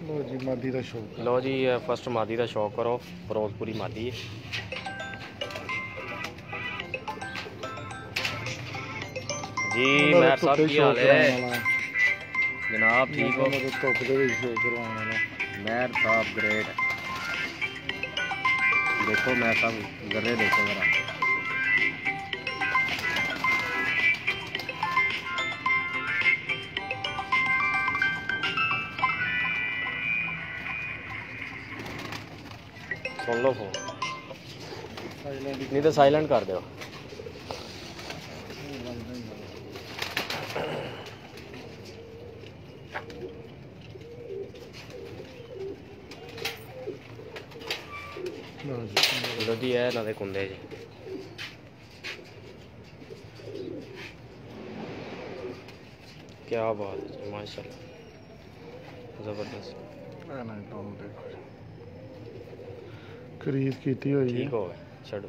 ਲੋ ਜੀ ਮਾਦੀ ਦਾ ਸ਼ੌਕ ਲਓ ਜੀ ਫਸਟ ਮਾਦੀ ਦਾ ਸ਼ੌਕ ਕਰੋ, ਫਿਰੋਜ਼ਪੁਰੀ ਮਾਦੀ ਹੈ। ਜੀ ਮੈਂ ਸਾਹਿਬ ਕੀ ਹਾਲ ਹੈ ਜਨਾਬ, ਠੀਕ ਹੋ? ਧੁੱਪ ਦੇ ਵਿੱਚ ਸ਼ੌਕ ਕਰਵਾਉਣ ਵਾਲਾ ਮਹਿਰ ਸਾਹਿਬ ਗ੍ਰੇਟ। ਦੇਖੋ ਮੈਂ ਸਾਹਿਬ ਗਰੇ ਦੇਖੋ ਜਰਾ, ਸੁਣ ਲਓ ਫੋਨ, ਨਹੀਂ ਤਾਂ ਸਾਇਲੈਂਟ ਕਰ ਦਿਓ। ਲਓ ਜੀ ਇਹ ਇਹਨਾਂ ਦੇ ਕੁੰਦੇ ਜੀ, ਕੀ ਬਾਤ ਹੈ ਮਾਸ਼ਾਅੱਲਾ, ਜ਼ਬਰਦਸਤ। ਖਰੀਦ ਕੀਤੀ ਹੋਈ ਠੀਕ ਹੋ ਗਿਆ, ਛੱਡੋ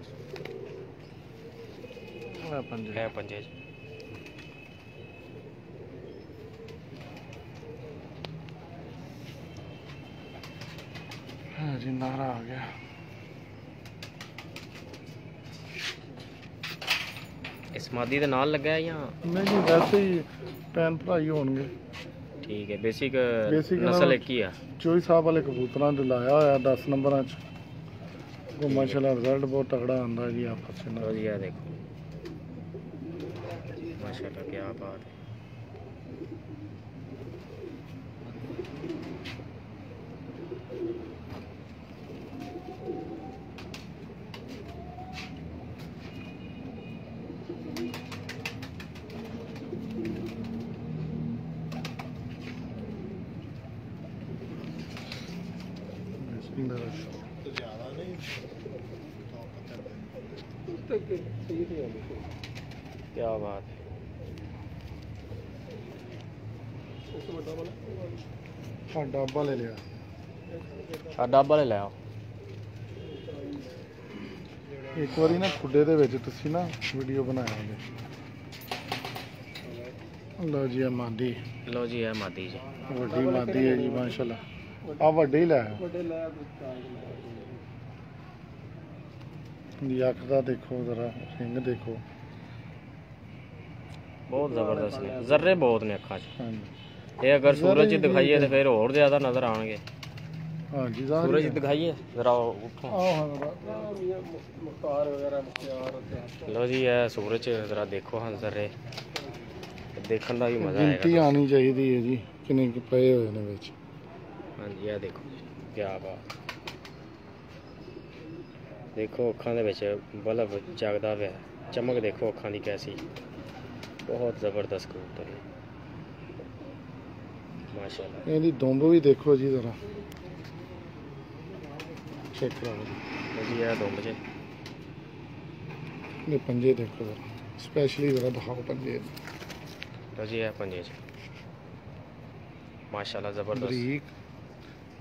ਹੈ ਪੰਜੇ ਇਹ ਪੰਜੇ ਜੀ। ਹਾਂ ਜੀ ਨਾਰਾ ਆ ਗਿਆ। ਇਸ ਮਾਦੀ ਦੇ ਨਾਲ ਲੱਗਾ ਹੈ ਜਾਂ ਨਹੀਂ ਜੀ ਵੈਸੇ ਹੀ ਭੈਣ ਭਰਾ ਹੀ ਹੋਣਗੇ। ਠੀਕ ਹੈ, ਬੇਸਿਕ Basic ਨਸਲ ਇੱਕ ਹੀ ਆ। ਚੋਈ ਸਾਹਿਬ ਵਾਲੇ ਕਬੂਤਰਾਂ ਦੇ ਲਾਇਆ ਹੋਇਆ 10 ਨੰਬਰਾਂ 'ਚ। ਉਹ ਮਾਸ਼ਾਅੱਲਾ ਰਿਜ਼ਲਟ ਬਹੁਤ ਤਗੜਾ ਆਉਂਦਾ ਜੀ ਆਪਸ ਲਓ ਵਿੱਚ। ਜੀ ਇਹ ਦੇਖੋ ਮਾਸ਼ਾਅੱਲਾ ਕੀ ਬਾਤ ਹੈ। क्या बात है। ਹਾਂ ਡੱਬਾ ਲੈ ਲਿਆ। ਡੱਬਾ ਲੈ ਲਿਆ। ਇੱਕ ਵਾਰੀ ਨਾ ਖੁੱਡੇ ਦੇ ਵਿੱਚ ਤੁਸੀਂ ਨਾ ਵੀਡੀਓ ਬਣਾਇਆ ਜੀ। ਲਓ ਜੀ ਇਹ ਮਾਦੀ, ਲਓ ਜੀ ਇਹ ਮਾਦੀ ਜੀ, ਵੱਡੀ ਮਾਦੀ ਹੈ ਜੀ ਮਾਸ਼ਾਅੱਲਾ। ਆ ਵੱਡੇ ਹੀ ਲੈ ਜੀ। ਅੱਖ ਦਾ ਦੇਖੋ ਜ਼ਰਾ, ਰਿੰਗ ਦੇਖੋ, ਬਹੁਤ ਜ਼ਬਰਦਸਤ ਨੇ, ਜ਼ਰਰੇ ਬਹੁਤ ਨੇ ਅੱਖਾਂ 'ਚ। ਹਾਂਜੀ ਇਹ ਅਗਰ ਸੂਰਜ 'ਚ ਦਿਖਾਈਏ ਤਾਂ ਫਿਰ ਹੋਰ ਜ਼ਿਆਦਾ ਨਜ਼ਰ ਆਉਣਗੇ। ਹਾਂਜੀ ਸੂਰਜ 'ਚ ਦਿਖਾਈਏ ਜ਼ਰਾ, ਉੱਠੋ। ਮੁਖਤਾਰ ਵਗੈਰਾ ਮੁਖਤਾਰ ਲਓ ਜੀ ਇਹ ਸੂਰਜ 'ਚ ਜ਼ਰਾ ਦੇਖੋ ਹਾਂ ਜ਼ਰਰੇ, ਦੇਖਣ ਦਾ ਵੀ ਮਜ਼ਾ ਗਿਣਤੀ ਆਏਗਾ। ਆਣੀ ਚਾਹੀਦੀ ਹੈ ਜੀ ਕਿੰਨੇ ਕੁ ਪਏ ਹੋਏ ਨੇ ਵਿੱਚ। ਹਾਂਜੀ ਇਹ ਦੇਖੋ ਕੀ ਬਾਤ, ਦੇਖੋ ਅੱਖਾਂ ਦੇ ਵਿੱਚ ਬਲਬ ਜਗਦਾ ਪਿਆ, ਚਮਕ ਦੇਖੋ ਅੱਖਾਂ ਦੀ ਕੈਸੀ, ਬਹੁਤ ਜ਼ਬਰਦਸਤ ਕਬੂਤਰ ਹੈ ਮਾਸ਼ਾਅੱਲਾ। ਇਹਦੀ ਦੁੰਬ ਵੀ ਦੇਖੋ ਜੀ ਜ਼ਰਾ, ਚੈੱਕ ਕਰਾਓ ਜੀ ਇਹ ਦੁੰਬ 'ਚ। ਇਹ ਪੰਜੇ ਦੇਖੋ ਜ਼ਰਾ, ਸਪੈਸ਼ਲੀ ਜ਼ਰਾ ਦਿਖਾਓ ਪੰਜੇ। ਲਓ ਜੀ ਇਹ ਪੰਜੇ 'ਚ ਮਾਸ਼ਾਅੱਲਾ ਜ਼ਬਰਦਸਤ। ਬਰੀਕ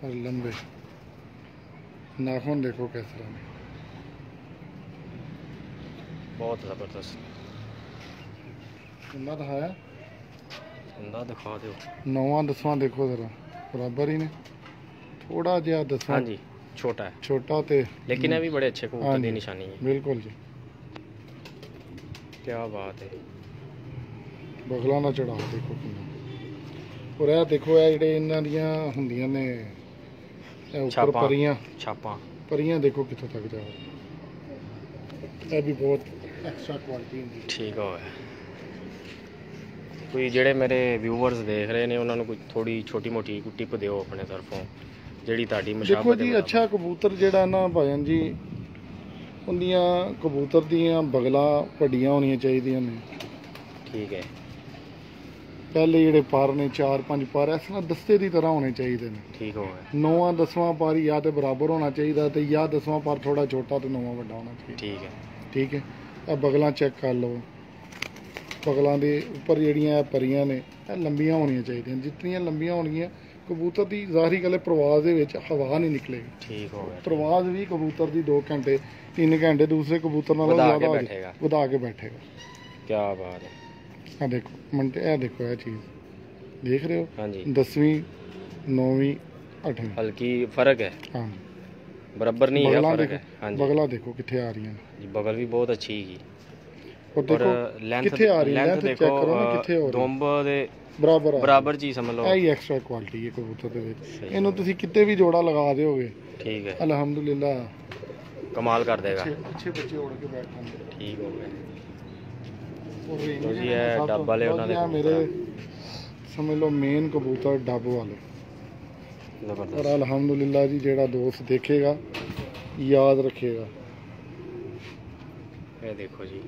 ਔਰ ਲੰਬੇ ਨਾਖੂਨ ਦੇਖੋ ਕਿਸ ਤਰ੍ਹਾਂ ਨੇ, ਬਹੁਤ ਜ਼ਬਰਦਸਤ। ਕਿੰਨਾ ਦਿਖਾਇਆ? ਹੁੰਦਾ ਦਿਖਾ ਦਿਓ। 9-10 ਦੇਖੋ ਜ਼ਰਾ, ਬਰਾਬਰ ਹੀ ਨੇ। ਥੋੜਾ ਜਿਹਾ 10 ਹਾਂਜੀ ਛੋਟਾ ਹੈ, ਛੋਟਾ ਤੇ ਲੇਕਿਨ ਇਹ ਵੀ ਬੜੇ ਅੱਛੇ ਕਬੂਤਰ ਦੀ ਨਿਸ਼ਾਨੀ ਹੈ। ਬਿਲਕੁਲ ਜੀ, ਕੀ ਬਾਤ ਹੈ। ਬਗਲਾਂ ਦਾ ਚੜਾਅ ਦੇਖੋ ਕਿੰਨਾ। ਔਰ ਇਹ ਦੇਖੋ ਇਹ ਜਿਹੜੇ ਇਹਨਾਂ ਦੀਆਂ ਹੁੰਦੀਆਂ ਨੇ ਇਹ ਉੱਪਰ ਛਾਪਾਂ। ਪਰੀਆਂ, ਛਾਪਾਂ ਪਰੀਆਂ ਦੇਖੋ ਕਿੱਥੋਂ ਤੱਕ ਜਾ ਰਹੀਆਂ। ਇਹ ਵੀ ਬਹੁਤ ਐਕਸਟਰਾ ਕੁਆਲਿਟੀ ਹੁੰਦੀ ਹੈ। ਠੀਕ ਹੋ ਗਿਆ। ਕੋਈ ਜਿਹੜੇ ਮੇਰੇ ਵਿਊਵਰਸ ਦੇਖ ਰਹੇ ਨੇ ਉਹਨਾਂ ਨੂੰ ਕੋਈ ਥੋੜੀ ਛੋਟੀ ਮੋਟੀ ਕੋਈ ਟਿਪ ਦਿਓ ਆਪਣੇ ਤਰਫੋਂ, ਜਿਹੜੀ ਤੁਹਾਡੀ ਦੇਖੋ ਮਸ਼ਾਬਤ ਜੀ ਅੱਛਾ ਕਬੂਤਰ ਜਿਹੜਾ ਨਾ ਭਾਜਨ ਜੀ, ਉਹਦੀਆਂ ਕਬੂਤਰ ਦੀਆਂ ਬਗਲਾਂ ਵੱਡੀਆਂ ਹੋਣੀਆਂ ਚਾਹੀਦੀਆਂ ਨੇ। ਠੀਕ ਹੈ। ਪਹਿਲੇ ਜਿਹੜੇ ਪਰ ਨੇ 4-5 ਪਰ ਇਸ ਤਰ੍ਹਾਂ ਦਸਤੇ ਦੀ ਤਰ੍ਹਾਂ ਹੋਣੇ ਚਾਹੀਦੇ ਨੇ। ਠੀਕ ਹੋ ਗਿਆ। 9ਵਾਂ-10ਵਾਂ ਪਰ ਜਾਂ ਤੇ ਬਰਾਬਰ ਹੋਣਾ ਚਾਹੀਦਾ ਤੇ ਜਾਂ 10ਵਾਂ ਪਰ ਥੋੜਾ ਛੋਟਾ ਤੇ 9ਵਾਂ ਵੱਡਾ ਹੋਣਾ ਚਾਹੀਦਾ। ਠੀਕ ਹੈ। ਠੀਕ ਹੈ। ਇਹ ਬਗਲਾਂ ਚੈੱਕ ਕਰ ਲਓ, ਬਗਲਾਂ ਦੇ ਉੱਪਰ ਜਿਹੜੀਆਂ ਇਹ ਪਰੀਆਂ ਨੇ ਇਹ ਲੰਬੀਆਂ ਹੋਣੀਆਂ ਚਾਹੀਦੀਆਂ। ਜਿਤਨੀਆਂ ਲੰਬੀਆਂ ਹੋਣਗੀਆਂ ਕਬੂਤਰ ਦੀ ਜ਼ਾਹਰੀ ਗੱਲ ਪ੍ਰਵਾਜ਼ ਦੇ ਵਿੱਚ ਹਵਾ ਨਹੀਂ ਨਿਕਲੇਗੀ। ਠੀਕ ਹੋ ਗਿਆ। ਪ੍ਰਵਾਜ਼ ਵੀ ਕਬੂਤਰ ਦੀ 2 ਘੰਟੇ 3 ਘੰਟੇ ਦੂਸਰੇ ਕਬੂਤਰ ਨਾਲੋਂ ਵਧਾ ਕੇ ਜ਼ਿਆਦਾ ਬੈਠੇਗਾ। ਵਧਾ ਕੇ ਬੈਠੇਗਾ। ਕੀ ਬਾਤ ਹੈ। ਆ ਦੇਖੋ ਇਹ ਦੇਖੋ ਇਹ ਚੀਜ਼ ਦੇਖ ਰਹੇ ਹੋ। ਹਾਂਜੀ 10ਵੀਂ 9ਵੀਂ 8ਵੀਂ। हल्की फर्क है, हाँ बराबर नहीं है, बगला फर्क है। देखो, हाँ जी बगला देखो कितने आ रही हैं जी, बगल भी बहुत अच्छी है और और देखो लेंथ कितने आ रही है, लेंथ लेंथ देखो चेक करो ना कितने हो रही दुंब दे बराबर बराबर चीज समझ लो। ਇਹ ਹੀ ਐਕਸਟਰਾ ਕੁਆਲਿਟੀ ਹੈ ਕਬੂਤਰ ਦੇ ਵਿੱਚ। ਸਹੀ ਇਹਨੂੰ ਤੁਸੀਂ ਕਿਤੇ ਵੀ ਜੋੜਾ ਲਗਾ ਦਿਓਗੇ ठीक है, ਅਲਹਮਦੁਲਿਲਾ कमाल कर देगा। ਅੱਛੇ ਬੱਚੇ ਉੜ ਕੇ ਬੈਠਣਗੇ। ठीक हो गया ਔਰ range ਲਓ ਜੀ, ਜਿਹੜੇ ਇਹ ਸਭ ਡੱਬ ਤੋਂ- ਵਾਲੇ ਲਓ ਉਹਨਾਂ ਜੀ, ਦੇ ਇਹ ਮੇਰੇ ਸਮਝ ਲਓ ਮੇਨ ਕਬੂਤਰ ਡੱਬ ਵਾਲੇ। ਔਰ जबरदस्त। ਅਲਹਮਦੁਲਿਲਾ ਜੀ ਜਿਹੜਾ ਦੋਸਤ ਦੇਖੇਗਾ ਯਾਦ ਰੱਖੇਗਾ। ये देखो जी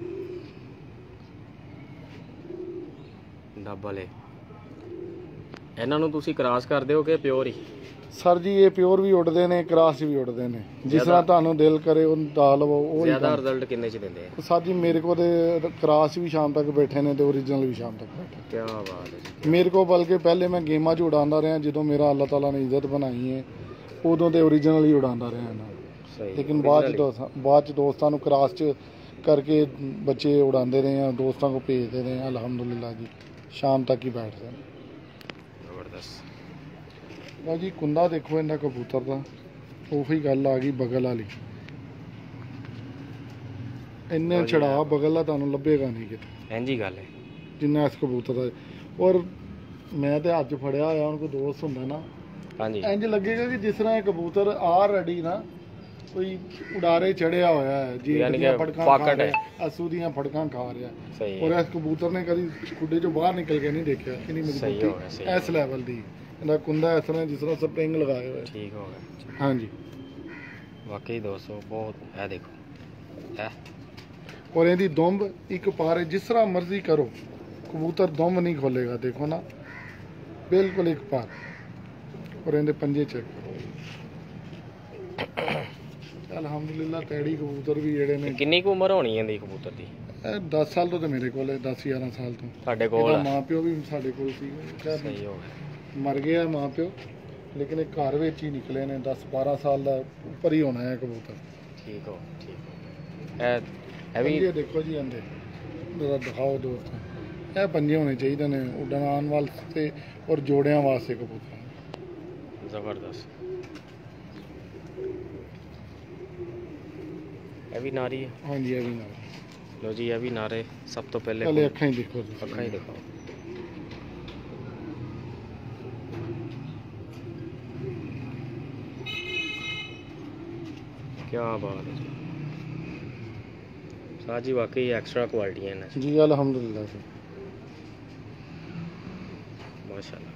ਡੱਬ ਵਾਲੇ, ਇਹਨਾਂ ਨੂੰ ਤੁਸੀਂ ਕ੍ਰਾਸ ਕਰਦੇ ਹੋ ਕਿ ਪਿਓਰ ਹੀ? ਸਰ ਜੀ ਇਹ ਪਿਓਰ ਵੀ ਉੱਡਦੇ ਨੇ, ਕ੍ਰਾਸ ਵੀ ਉੱਡਦੇ ਨੇ, ਜਿਸ ਤਰ੍ਹਾਂ ਤੁਹਾਨੂੰ ਦਿਲ ਕਰੇ ਉਹ ਡਾ ਲਵੋ ਉਹ ਹੀ ਜ਼ਿਆਦਾ ਕੰਮ। ਰਿਜ਼ਲਟ ਕਿੰਨੇ ਚ ਦਿੰਦੇ ਆ? ਸਰ ਜੀ ਮੇਰੇ ਕੋਲ ਤੇ ਕ੍ਰਾਸ ਵੀ ਸ਼ਾਮ ਤੱਕ ਬੈਠੇ ਨੇ ਤੇ ਓਰੀਜਨਲ ਵੀ ਸ਼ਾਮ ਤੱਕ ਬੈਠੇ। ਕੀ ਬਾਤ ਹੈ ਜੀ। ਮੇਰੇ ਕੋਲ ਬਲਕਿ ਪਹਿਲੇ ਮੈਂ ਗੇਮਾਂ 'ਚ ਉਡਾਉਂਦਾ ਰਿਹਾ, ਜਦੋਂ ਮੇਰਾ ਅੱਲਾਹ ਤਾਲਾ ਨੇ ਇੱਜ਼ਤ ਬਣਾਈ ਹੈ ਉਦੋਂ ਤੇ ਓਰੀਜਨਲ ਹੀ ਉਡਾਉਂਦਾ ਰਿਹਾ ਨਾ। ਸਹੀ। ਲੇਕਿਨ ਬਾਅਦ 'ਚ ਦੋਸਤਾਂ ਨੂੰ ਕ੍ਰਾਸ 'ਚ ਕਰਕੇ ਬੱਚੇ ਉਡਾਉਂਦੇ ਰਹੇ ਆ, ਦੋਸਤਾਂ ਕੋ ਭੇਜਦੇ ਰਹੇ ਆ, ਅਲਹਮਦੁਲਿਲਾ ਜੀ ਸ਼ਾਮ ਤੱਕ ਹੀ ਬੈਠਦੇ ਨੇ। ਜ਼ਬਰਦਸਤ। ਲਓ ਜੀ ਕੁੰਦਾ ਦੇਖੋ ਇਹਦਾ ਕਬੂਤਰ ਦਾ, ਉਹੀ ਗੱਲ ਆ ਗਈ ਬਗਲ ਵਾਲੀ। ਇੰਨੇ ਛੜਾ ਬਗਲ ਦਾ ਤੁਹਾਨੂੰ ਲੱਭੇਗਾ ਨਹੀਂ ਕਿਤੇ ਇੰਝ ਹੀ ਗੱਲ ਹੈ। ਜਿੰਨਾ ਇਸ ਕਬੂਤਰ ਦਾ। ਔਰ ਮੈਂ ਤੇ ਹੱਥ 'ਚ ਫੜਿਆ ਹੋਇਆ, ਹੁਣ ਕੋਈ ਦੋਸਤ ਹੁੰਦਾ ਨਾ ਹਾਂਜੀ ਇੰਜ ਲੱਗੇਗਾ ਕਿ ਜਿਸ ਤਰ੍ਹਾਂ ਇਹ ਕਬੂਤਰ ਆਲਰੇਡੀ ਨਾ ਕੋਈ ਉਡਾਰੇ ਚੜਿਆ ਹੋਇਆ ਹੈ ਜੀ, ਯਾਨੀ ਦੀਆਂ ਕਿ ਫੜਕਾਂ ਪਾਕਟ ਖਾ ਰਿਹਾ, ਹੈ। ਅਸੂ ਦੀਆਂ ਫੜਕਾਂ ਖਾ ਰਿਹਾ। ਸਹੀ ਔਰ ਹੈ, ਇਸ ਕਬੂਤਰ ਨੇ ਕਦੀ ਖੁੱਡੇ 'ਚੋਂ ਬਾਹਰ ਨਿਕਲ ਕੇ ਨਹੀਂ ਦੇਖਿਆ, ਕਿੰਨੀ ਸਹੀ ਹੋ ਗਿਆ, ਮਜ਼ਬੂਤੀ ਸਹੀ ਇਸ ਲੈਵਲ ਦੀ। ਇਹਦਾ ਕੁੰਦਾ ਇਸ ਤਰ੍ਹਾਂ ਜਿਸ ਤਰ੍ਹਾਂ ਸਪਰਿੰਗ ਲਗਾਏ ਹੋਏ। ਠੀਕ ਹੋ ਗਿਆ। ਹਾਂਜੀ ਵਾਕਈ ਦੋਸਤੋ ਬਹੁਤ, ਇਹ ਦੇਖੋ ਇਹ ਔਰ ਇਹਦੀ ਦੁੰਬ ਇੱਕ ਪਾਰੇ ਜਿਸ ਤਰ੍ਹਾਂ ਮਰਜ਼ੀ ਕਰੋ ਕਬੂਤਰ ਦੁੰਬ ਨਹੀਂ ਖੋਲੇਗਾ। ਦੇਖੋ ਨਾ ਬਿਲਕੁਲ ਇੱਕ ਪਾਰ। ਔਰ ਇਹਦੇ ਪੰਜੇ ਚੈੱਕ ਕਰੋ। ਅਲਹਮਦੁਲਿਲਾ ਤੈੜੀ ਕਬੂਤਰ ਵੀ ਜਿਹੜੇ ਨੇ। ਕਿੰਨੀ ਕੁ ਉਮਰ ਹੋਣੀ ਇਹਦੀ ਕਬੂਤਰ ਦੀ? ਇਹ 10 ਸਾਲ ਤੋਂ ਤੇ ਮੇਰੇ ਕੋਲ ਹੈ, 10-11 ਸਾਲ ਤੋਂ। ਤੁਹਾਡੇ ਕੋਲ ਇਹਦਾ ਹੈ? ਮਾਂ ਪਿਓ ਵੀ ਸਾਡੇ ਕੋਲ ਸੀ, ਸਹੀ ਹੋ ਗਿਆ। ਮਰ ਗਿਆ ਮਾਂ ਪਿਓ, ਲੇਕਿਨ ਇਹ ਘਰ ਵਿੱਚ ਹੀ ਨਿਕਲੇ ਨੇ। 10-12 ਸਾਲ ਦਾ ਉੱਪਰ ਹੀ ਹੋਣਾ ਹੈ ਕਬੂਤਰ। ਠੀਕ ਹੋ, ਠੀਕ ਹੋ। ਇਹ ਵੀ ਪੰਜੇ ਦੇਖੋ ਜੀ ਇਹਦੇ, ਜਰਾ ਦਿਖਾਓ ਦੋਸਤ। ਇਹ ਪੰਜੇ ਹੋਣੇ ਚਾਹੀਦੇ ਨੇ ਉਡਾਨ ਵਾਸਤੇ ਔਰ ਜੋੜਿਆਂ ਵਾਸਤੇ ਕਬੂਤਰ। ਜ਼ਬਰਦਸਤ। ਇਹ ਵੀ ਨਾਰੀ ਹੈ? ਹਾਂਜੀ ਇਹ ਵੀ ਨਾਲ। ਲੋ ਜੀ ਇਹ ਵੀ ਨਾਰੇ। ਸਭ ਤੋਂ ਪਹਿਲੇ ਪਹਿਲੇ ਅੱਖਾਂ ਹੀ ਦੇਖੋ ਤੁਸੀਂ। ਅੱਖਾਂ ਹੀ ਦਿਖਾਓ। ਕੀ ਬਾਤ ਹੈ ਜੀ। ਸਾਜੀ ਵਾਕਈ ਐਕਸਟਰਾ ਕੁਆਲਿਟੀ ਹੈ ਇਹਨਾਂ 'ਚ, ਜੀ ਅਲਹਮਦੁਲਿਲਾ ਜੀ। ਮਾਸ਼ਾਅੱਲਾ।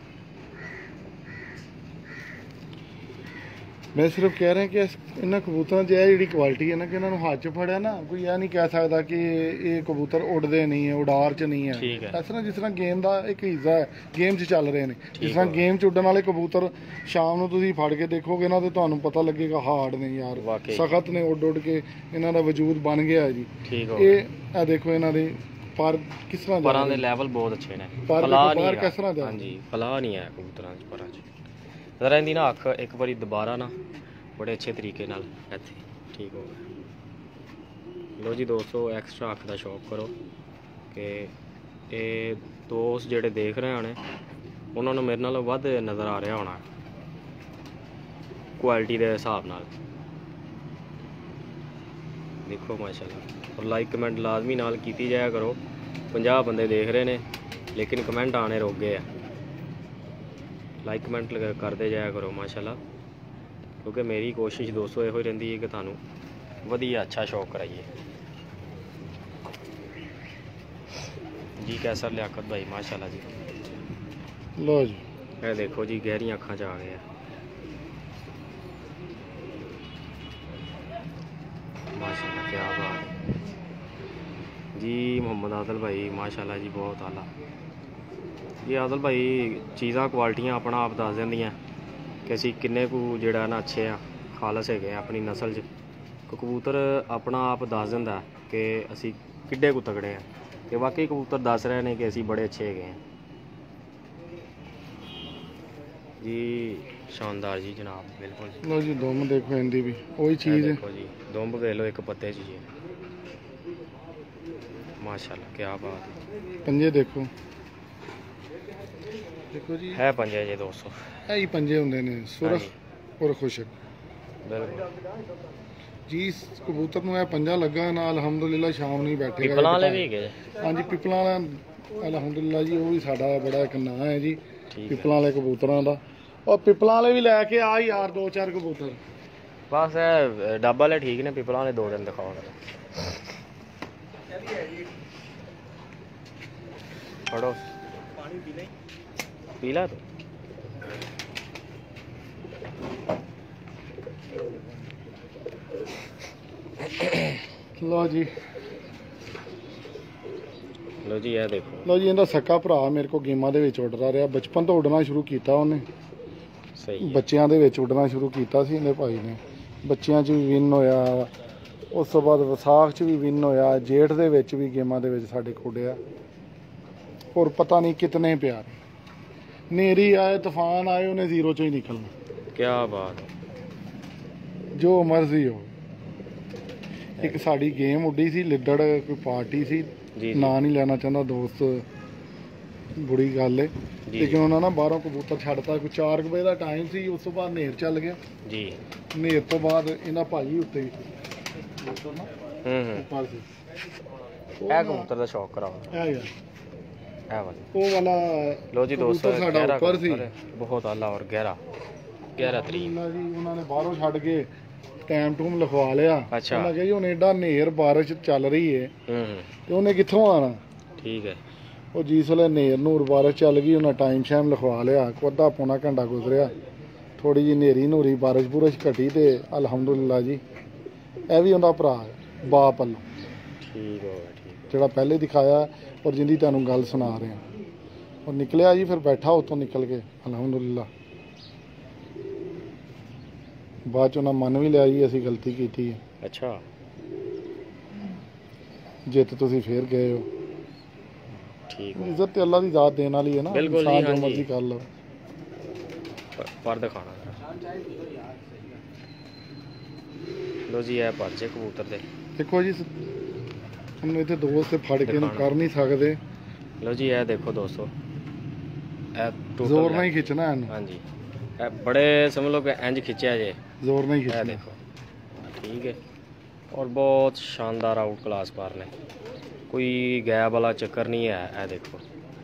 ਮੈਂ ਸਿਰਫ ਕਹਿ ਰਿਹਾ ਕਿ ਇਹਨਾਂ ਕਬੂਤਰਾਂ 'ਚ ਇਹ ਜਿਹੜੀ ਕੁਆਲਿਟੀ ਹੈ ਨਾ ਕਿ ਇਹਨਾਂ ਨੂੰ ਹੱਥ 'ਚ ਫੜਿਆ ਨਾ, ਕੋਈ ਇਹ ਨਹੀਂ ਕਹਿ ਸਕਦਾ ਕਿ ਇਹ ਕਬੂਤਰ ਉੱਡਦੇ ਨਹੀਂ ਹੈ, ਉਡਾਰ 'ਚ ਨਹੀਂ ਹੈ। ਠੀਕ ਹੈ। ਇਸ ਤਰ੍ਹਾਂ ਜਿਸ ਤਰ੍ਹਾਂ ਗੇਮ ਦਾ ਇੱਕ ਹਿੱਸਾ ਹੈ, ਗੇਮ 'ਚ ਚੱਲ ਰਹੇ ਨੇ। ਜਿਸ ਤਰ੍ਹਾਂ ਗੇਮ 'ਚ ਉੱਡਣ ਵਾਲੇ ਕਬੂਤਰ ਸ਼ਾਮ ਨੂੰ ਤੁਸੀਂ ਫੜ ਕੇ ਦੇਖੋਗੇ ਨਾ ਤੇ ਤੁਹਾਨੂੰ ਪਤਾ ਲੱਗੇਗਾ ਹਾਰਡ ਨੇ ਯਾਰ, ਵਾਕਈ। ਸਖਤ ਨੇ, ਉੱਡ ਕੇ ਇਹਨਾਂ ਦਾ ਵਜੂਦ ਬਣ ਗਿਆ ਹੈ ਜੀ। ਠੀਕ ਹੋ ਗਿਆ। ਇਹ ਦੇਖੋ ਇਹਨਾਂ ਦੇ ਪਰ ਕਿਸ ਤਰ੍ਹਾਂ ਜਾ ਪਰਾਂ ਦੇ ਰਹੇ ਨੇ। ਲੈਵਲ ਬਹੁਤ ਅੱਛੇ ਨੇ। ਪਰ ਫਲਾਹ ਦੇਖੋ ਨਹੀਂ ਬਾਹਰ ਹੈਗਾ। ਕਿਸ ਤਰ੍ਹਾਂ ਜਾ ਰਹੇ। ਹਾਂਜੀ ਫਲਾਹ ਨਹੀਂ ਹੈ ਕਬੂਤਰਾਂ 'ਚ, ਪਰਾਂ 'ਚ। ਜ਼ਰਾ ਇਹਦੀ ਨਾ ਅੱਖ ਇੱਕ ਵਾਰੀ ਦੁਬਾਰਾ ਨਾ ਬੜੇ ਅੱਛੇ ਤਰੀਕੇ ਨਾਲ ਇੱਥੇ। ਠੀਕ ਹੋ ਗਿਆ। ਲੋ ਜੀ ਦੋਸਤੋ ਐਕਸਟਰਾ ਅੱਖ ਦਾ ਸ਼ੌਕ ਕਰੋ ਕਿ ਇਹ ਦੋਸਤ ਜਿਹੜੇ ਦੇਖ ਰਹੇ ਹੋਣੇ ਉਹਨਾਂ ਨੂੰ ਮੇਰੇ ਨਾਲੋਂ ਵੱਧ ਨਜ਼ਰ ਆ ਰਿਹਾ ਹੋਣਾ ਕੁਆਲਿਟੀ ਦੇ ਹਿਸਾਬ ਨਾਲ। ਦੇਖੋ ਮਾਸ਼ਾਅੱਲਾ। ਔਰ ਲਾਈਕ ਕਮੈਂਟ ਲਾਜ਼ਮੀ ਨਾਲ ਕੀਤੀ ਜਾਇਆ ਕਰੋ। 50 ਬੰਦੇ ਦੇਖ ਰਹੇ ਨੇ ਲੇਕਿਨ ਕਮੈਂਟ ਆਣੇ ਰੁਕ ਗਏ ਆ। ਲਾਈਕ ਕਮੈਂਟ ਕਰਦੇ ਜਾਇਆ ਕਰੋ ਮਾਸ਼ਾਅੱਲਾ, ਕਿਉਂਕਿ ਮੇਰੀ ਕੋਸ਼ਿਸ਼ ਦੋਸਤੋ ਇਹੋ ਹੀ ਰਹਿੰਦੀ ਹੈ ਕਿ ਤੁਹਾਨੂੰ ਵਧੀਆ ਅੱਛਾ ਸ਼ੌਕ ਕਰਾਈਏ। ਜੀ ਕੈਸਰ ਲਿਆਕਤ ਭਾਈ ਮਾਸ਼ਾਅੱਲਾ ਜੀ। ਲਓ ਜੀ ਇਹ ਦੇਖੋ ਜੀ ਗਹਿਰੀਆਂ ਅੱਖਾਂ 'ਚ ਆ ਗਏ ਆ ਮਾਸ਼ਾਅੱਲਾ। ਕੀ ਬਾਤ ਹੈ ਜੀ। ਮੁਹੰਮਦ ਆਦਲ ਭਾਈ ਮਾਸ਼ਾਅੱਲਾ ਜੀ ਬਹੁਤ ਆਲਾ ਜੀ। ਆਦਲ ਭਾਈ ਚੀਜ਼ਾਂ ਕੁਆਲਿਟੀਆਂ ਆਪਣਾ ਆਪ ਦੱਸ ਦਿੰਦੀਆਂ ਕਿ ਅਸੀਂ ਕਿੰਨੇ ਕੁ ਜਿਹੜਾ ਨਾ ਅੱਛੇ ਆ, ਖਾਲਸ ਹੈਗੇ ਆ ਆਪਣੀ ਨਸਲ 'ਚ। ਕਬੂਤਰ ਆਪਣਾ ਆਪ ਦੱਸ ਦਿੰਦਾ ਕਿ ਅਸੀਂ ਕਿੱਡੇ ਕੁ ਤਗੜੇ ਆ, ਤੇ ਵਾਕਈ ਕਬੂਤਰ ਦੱਸ ਰਹੇ ਨੇ ਕਿ ਅਸੀਂ ਬੜੇ ਅੱਛੇ ਹੈਗੇ ਆ ਜੀ। ਸ਼ਾਨਦਾਰ ਜੀ ਜਨਾਬ, ਬਿਲਕੁਲ ਜੀ। ਲਓ ਜੀ ਦੁੰਮ ਦੇਖੋ ਇਹਦੀ ਵੀ ਉਹੀ ਚੀਜ਼ ਹੈ। ਦੇਖੋ ਜੀ ਦੁੰਬ ਵੇਖ ਲਓ ਇੱਕ ਪੱਤੇ 'ਚ ਜੀ ਮਾਸ਼ਾਅੱਲਾ। ਕੀ ਬਾਤ ਹੈ। ਪੰਜੇ ਦੇਖੋ ਦੇਖੋ ਜੀ ਹੈ ਪੰਜੇ ਜੇ ਦੋਸਤੋ। ਇਹ ਹੀ ਪੰਜੇ ਹੁੰਦੇ ਨੇ, ਸੁਰਖ ਔਰ ਖੁਸ਼ਕ। ਬਿਲਕੁਲ ਜੀ ਇਸ ਕਬੂਤਰ ਨੂੰ ਇਹ ਪੰਜਾ ਲੱਗਾ ਨਾ, ਅਲਹਮਦੁਲਿਲਾ ਸ਼ਾਮ ਨੂੰ ਹੀ ਬੈਠੇਗਾ। ਪਿੱਪਲਾਂ ਵਾਲੇ ਵੀ ਹੈਗੇ। ਹਾਂਜੀ ਪਿੱਪਲਾਂ ਵਾਲਾ ਅਲਹਮਦੁਲਿਲਾ ਜੀ, ਉਹ ਵੀ ਸਾਡਾ ਬੜਾ ਇੱਕ ਨਾਂ ਹੈ ਜੀ ਠੀਕ ਪਿੱਪਲਾਂ ਵਾਲੇ ਕਬੂਤਰਾਂ ਦਾ। ਔਰ ਪਿੱਪਲਾਂ ਵਾਲੇ ਵੀ ਲੈ ਕੇ ਆ ਯਾਰ 2-4 ਕਬੂਤਰ। ਬਸ ਇਹ ਡੱਬ ਵਾਲੇ ਠੀਕ ਨੇ, ਪਿੱਪਲਾਂ ਵਾਲੇ 2 ਦਿਨ ਦਿਖਾਓ। ਫੜੋ ਪਾਣੀ ਪੀ ਲਾ ਤੂੰ। ਲਓ ਜੀ ਲੋ ਜੀ ਇਹ ਦੇਖੋ। ਲਓ ਜੀ ਇਹਦਾ ਸਕਾ ਭਰਾ ਮੇਰੇ ਕੋਲ ਗੇਮਾਂ ਦੇ ਵਿੱਚ ਉੱਡਦਾ ਰਿਹਾ, ਬਚਪਨ ਤੋਂ ਉੱਡਣਾ ਸ਼ੁਰੂ ਕੀਤਾ ਉਹਨੇ। ਸਹੀ ਹੈ। ਬੱਚਿਆਂ ਦੇ ਵਿੱਚ ਉੱਡਣਾ ਸ਼ੁਰੂ ਕੀਤਾ ਸੀ ਇਹਦੇ ਭਾਈ ਨੇ, ਬੱਚਿਆਂ 'ਚ ਵੀ ਵਿਨ ਹੋਇਆ, ਉਸ ਤੋਂ ਬਾਅਦ ਵਿਸਾਖ 'ਚ ਵੀ ਵਿਨ ਹੋਇਆ, ਜੇਠ ਦੇ ਵਿੱਚ ਵੀ ਗੇਮਾਂ ਦੇ ਵਿੱਚ ਸਾਡੇ ਖੋਡਿਆ। ਔਰ ਪਤਾ ਨਹੀਂ ਕਿਤਨੇ ਪਿਆਰ, ਨੇਰੀ ਆਏ ਤੂਫਾਨ ਆਏ ਉਹਨੇ ਜ਼ੀਰੋ 'ਚੋਂ ਹੀ ਨਿਕਲਣਾ। ਕੀ ਬਾਤ। ਜੋ ਮਰਜ਼ੀ ਹੋ। ਇੱਕ ਸਾਡੀ ਗੇਮ ਉੱਡੀ ਸੀ ਲਿੱਦੜ, ਕੋਈ ਪਾਰਟੀ ਸੀ, ਜੀ ਨਾਂ ਨਹੀਂ ਲੈਣਾ ਚਾਹੁੰਦਾ ਦੋਸਤ, ਬੁਰੀ ਗੱਲ ਹੈ, ਜੀ ਲੇਕਿਨ ਉਹਨਾਂ ਨੇ ਬਾਹਰੋਂ ਕਬੂਤਰ ਛੱਡਤਾ। ਕੋਈ 4 ਵਜੇ ਦਾ ਟਾਈਮ ਸੀ, ਉਸ ਤੋਂ ਬਾਅਦ ਹਨੇਰ ਚੱਲ ਗਿਆ। ਜੀ ਹਨੇਰ ਤੋਂ ਬਾਅਦ ਇਹਨਾਂ ਭਾਈ ਉੱਤੇ ਹੂੰ ਉੱਪਰ ਸੀ ਇਹ ਕਬੂਤਰ ਦਾ ਸ਼ੌਕ ਕਰਾਓ। ਇਹ ਯਾਰ ਇਹ ਵਾਲਾ ਉਹ ਵਾਲਾ ਲੋ ਜੀ ਦੋਸਤੋ, ਕਬੂਤਰ ਸਾਡਾ ਗਹਿਰਾ ਉੱਪਰ ਸੀ। ਕਬੂਤਰ ਹੈ, ਬਹੁਤ ਆਲਾ ਔਰ ਗਹਿਰਾ ਤਰੀਨ। ਉਹਨਾਂ ਨੇ ਬਾਹਰੋਂ ਛੱਡ ਕੇ ਟਾਈਮ ਟੂਮ ਲਿਖਵਾ ਲਿਆ। ਅੱਛਾ। ਉਹਨਾਂ ਕਿਹਾ ਜੀ ਹੁਣ ਏਡਾ ਹਨੇਰ ਬਾਰਿਸ਼ ਚੱਲ ਰਹੀ ਹੈ ਹੂੰ ਤੇ ਉਹਨੇ ਕਿੱਥੋਂ ਆਣਾ। ਠੀਕ ਹੈ। ਉਹ ਜਿਸ ਵੇਲੇ ਹਨੇਰ ਨੂਰ ਬਾਰਿਸ਼ ਚੱਲ ਗਈ, ਉਹਨਾਂ ਟਾਈਮ ਸ਼ਾਮ ਲਿਖਵਾ ਲਿਆ। ਅੱਧਾ ਪੌਣਾ ਘੰਟਾ ਗੁਜ਼ਰਿਆ, ਥੋੜੀ ਜਿਹੀ ਹਨੇਰੀ ਨੂਰੀ ਬਾਰਿਸ਼ ਬੁਰਿਸ਼ ਘਟੀ ਤੇ ਅਲਹਮਦੁਲਿਲਾ ਜੀ ਇਹ ਵੀ ਉਹਦਾ ਭਰਾ ਹੈ ਬਾਪ ਵੱਲੋਂ, ਠੀਕ ਹੋ ਗਿਆ। ਠੀਕ ਜਿਹੜਾ ਪਹਿਲੇ ਦਿਖਾਇਆ ਔਰ ਜਿੰਦੀ ਤੁਹਾਨੂੰ ਗੱਲ ਸੁਣਾ ਰਿਹਾ। ਔਰ ਨਿਕਲਿਆ ਜੀ, ਫਿਰ ਬੈਠਾ ਉੱਥੋਂ ਨਿਕਲ ਕੇ ਅਲਹਮਦੁਲਿਲਾ। ਬਾਅਦ 'ਚ ਉਹਨਾਂ ਮੰਨ ਵੀ ਲਿਆ ਜੀ ਅਸੀਂ ਗਲਤੀ ਕੀਤੀ ਹੈ। ਅੱਛਾ। ਜਿੱਤ ਤੁਸੀਂ ਫੇਰ ਗਏ ਹੋ। ਠੀਕ ਹੋ। ਇੱਜ਼ਤ ਤੇ ਅੱਲਾ ਦੀ ਜ਼ਾਤ ਦੇਣ ਵਾਲੀ ਹੈ ਨਾ, ਬਿਲਕੁਲ ਜੀ, ਇਨਸਾਨ ਜੋ ਹਾਂਜੀ। ਮਰਜ਼ੀ ਕਰ ਲਓ। ਪਰ ਦਿਖਾਣਾ ਲੋ ਜੀ ਇਹ ਪਰ ਜੇ ਕਬੂਤਰ ਦੇ। ਦੇਖੋ ਜੀ ਹੁਣ ਇੱਥੇ ਦੋਸਤ ਫੜ ਕੇ ਨੂੰ ਕਰ ਨਹੀਂ ਸਕਦੇ, ਲੋ ਜੀ ਇਹ ਦੇਖੋ ਦੋਸਤੋ, ਇਹ total ਜ਼ੋਰ ਨਾਲ ਹੀ ਖਿੱਚਣਾ ਇਹਨੂੰ। ਹਾਂਜੀ ਇਹ ਬੜੇ ਸਮਝ ਲਓ ਕਿ ਇੰਜ ਖਿੱਚਿਆ ਜੇ। ਜ਼ੋਰ ਨਾਲ ਹੀ ਇਹ ਖਿੱਚਣਾ। ਦੇਖੋ ਠੀਕ ਹੈ। ਔਰ ਬਹੁਤ ਸ਼ਾਨਦਾਰ ਆਊਟ ਕਲਾਸ ਪਰ ਨੇ, ਕੋਈ ਗੈਪ ਵਾਲਾ ਚੱਕਰ नहीं है। ਇਹ ਦੇਖੋ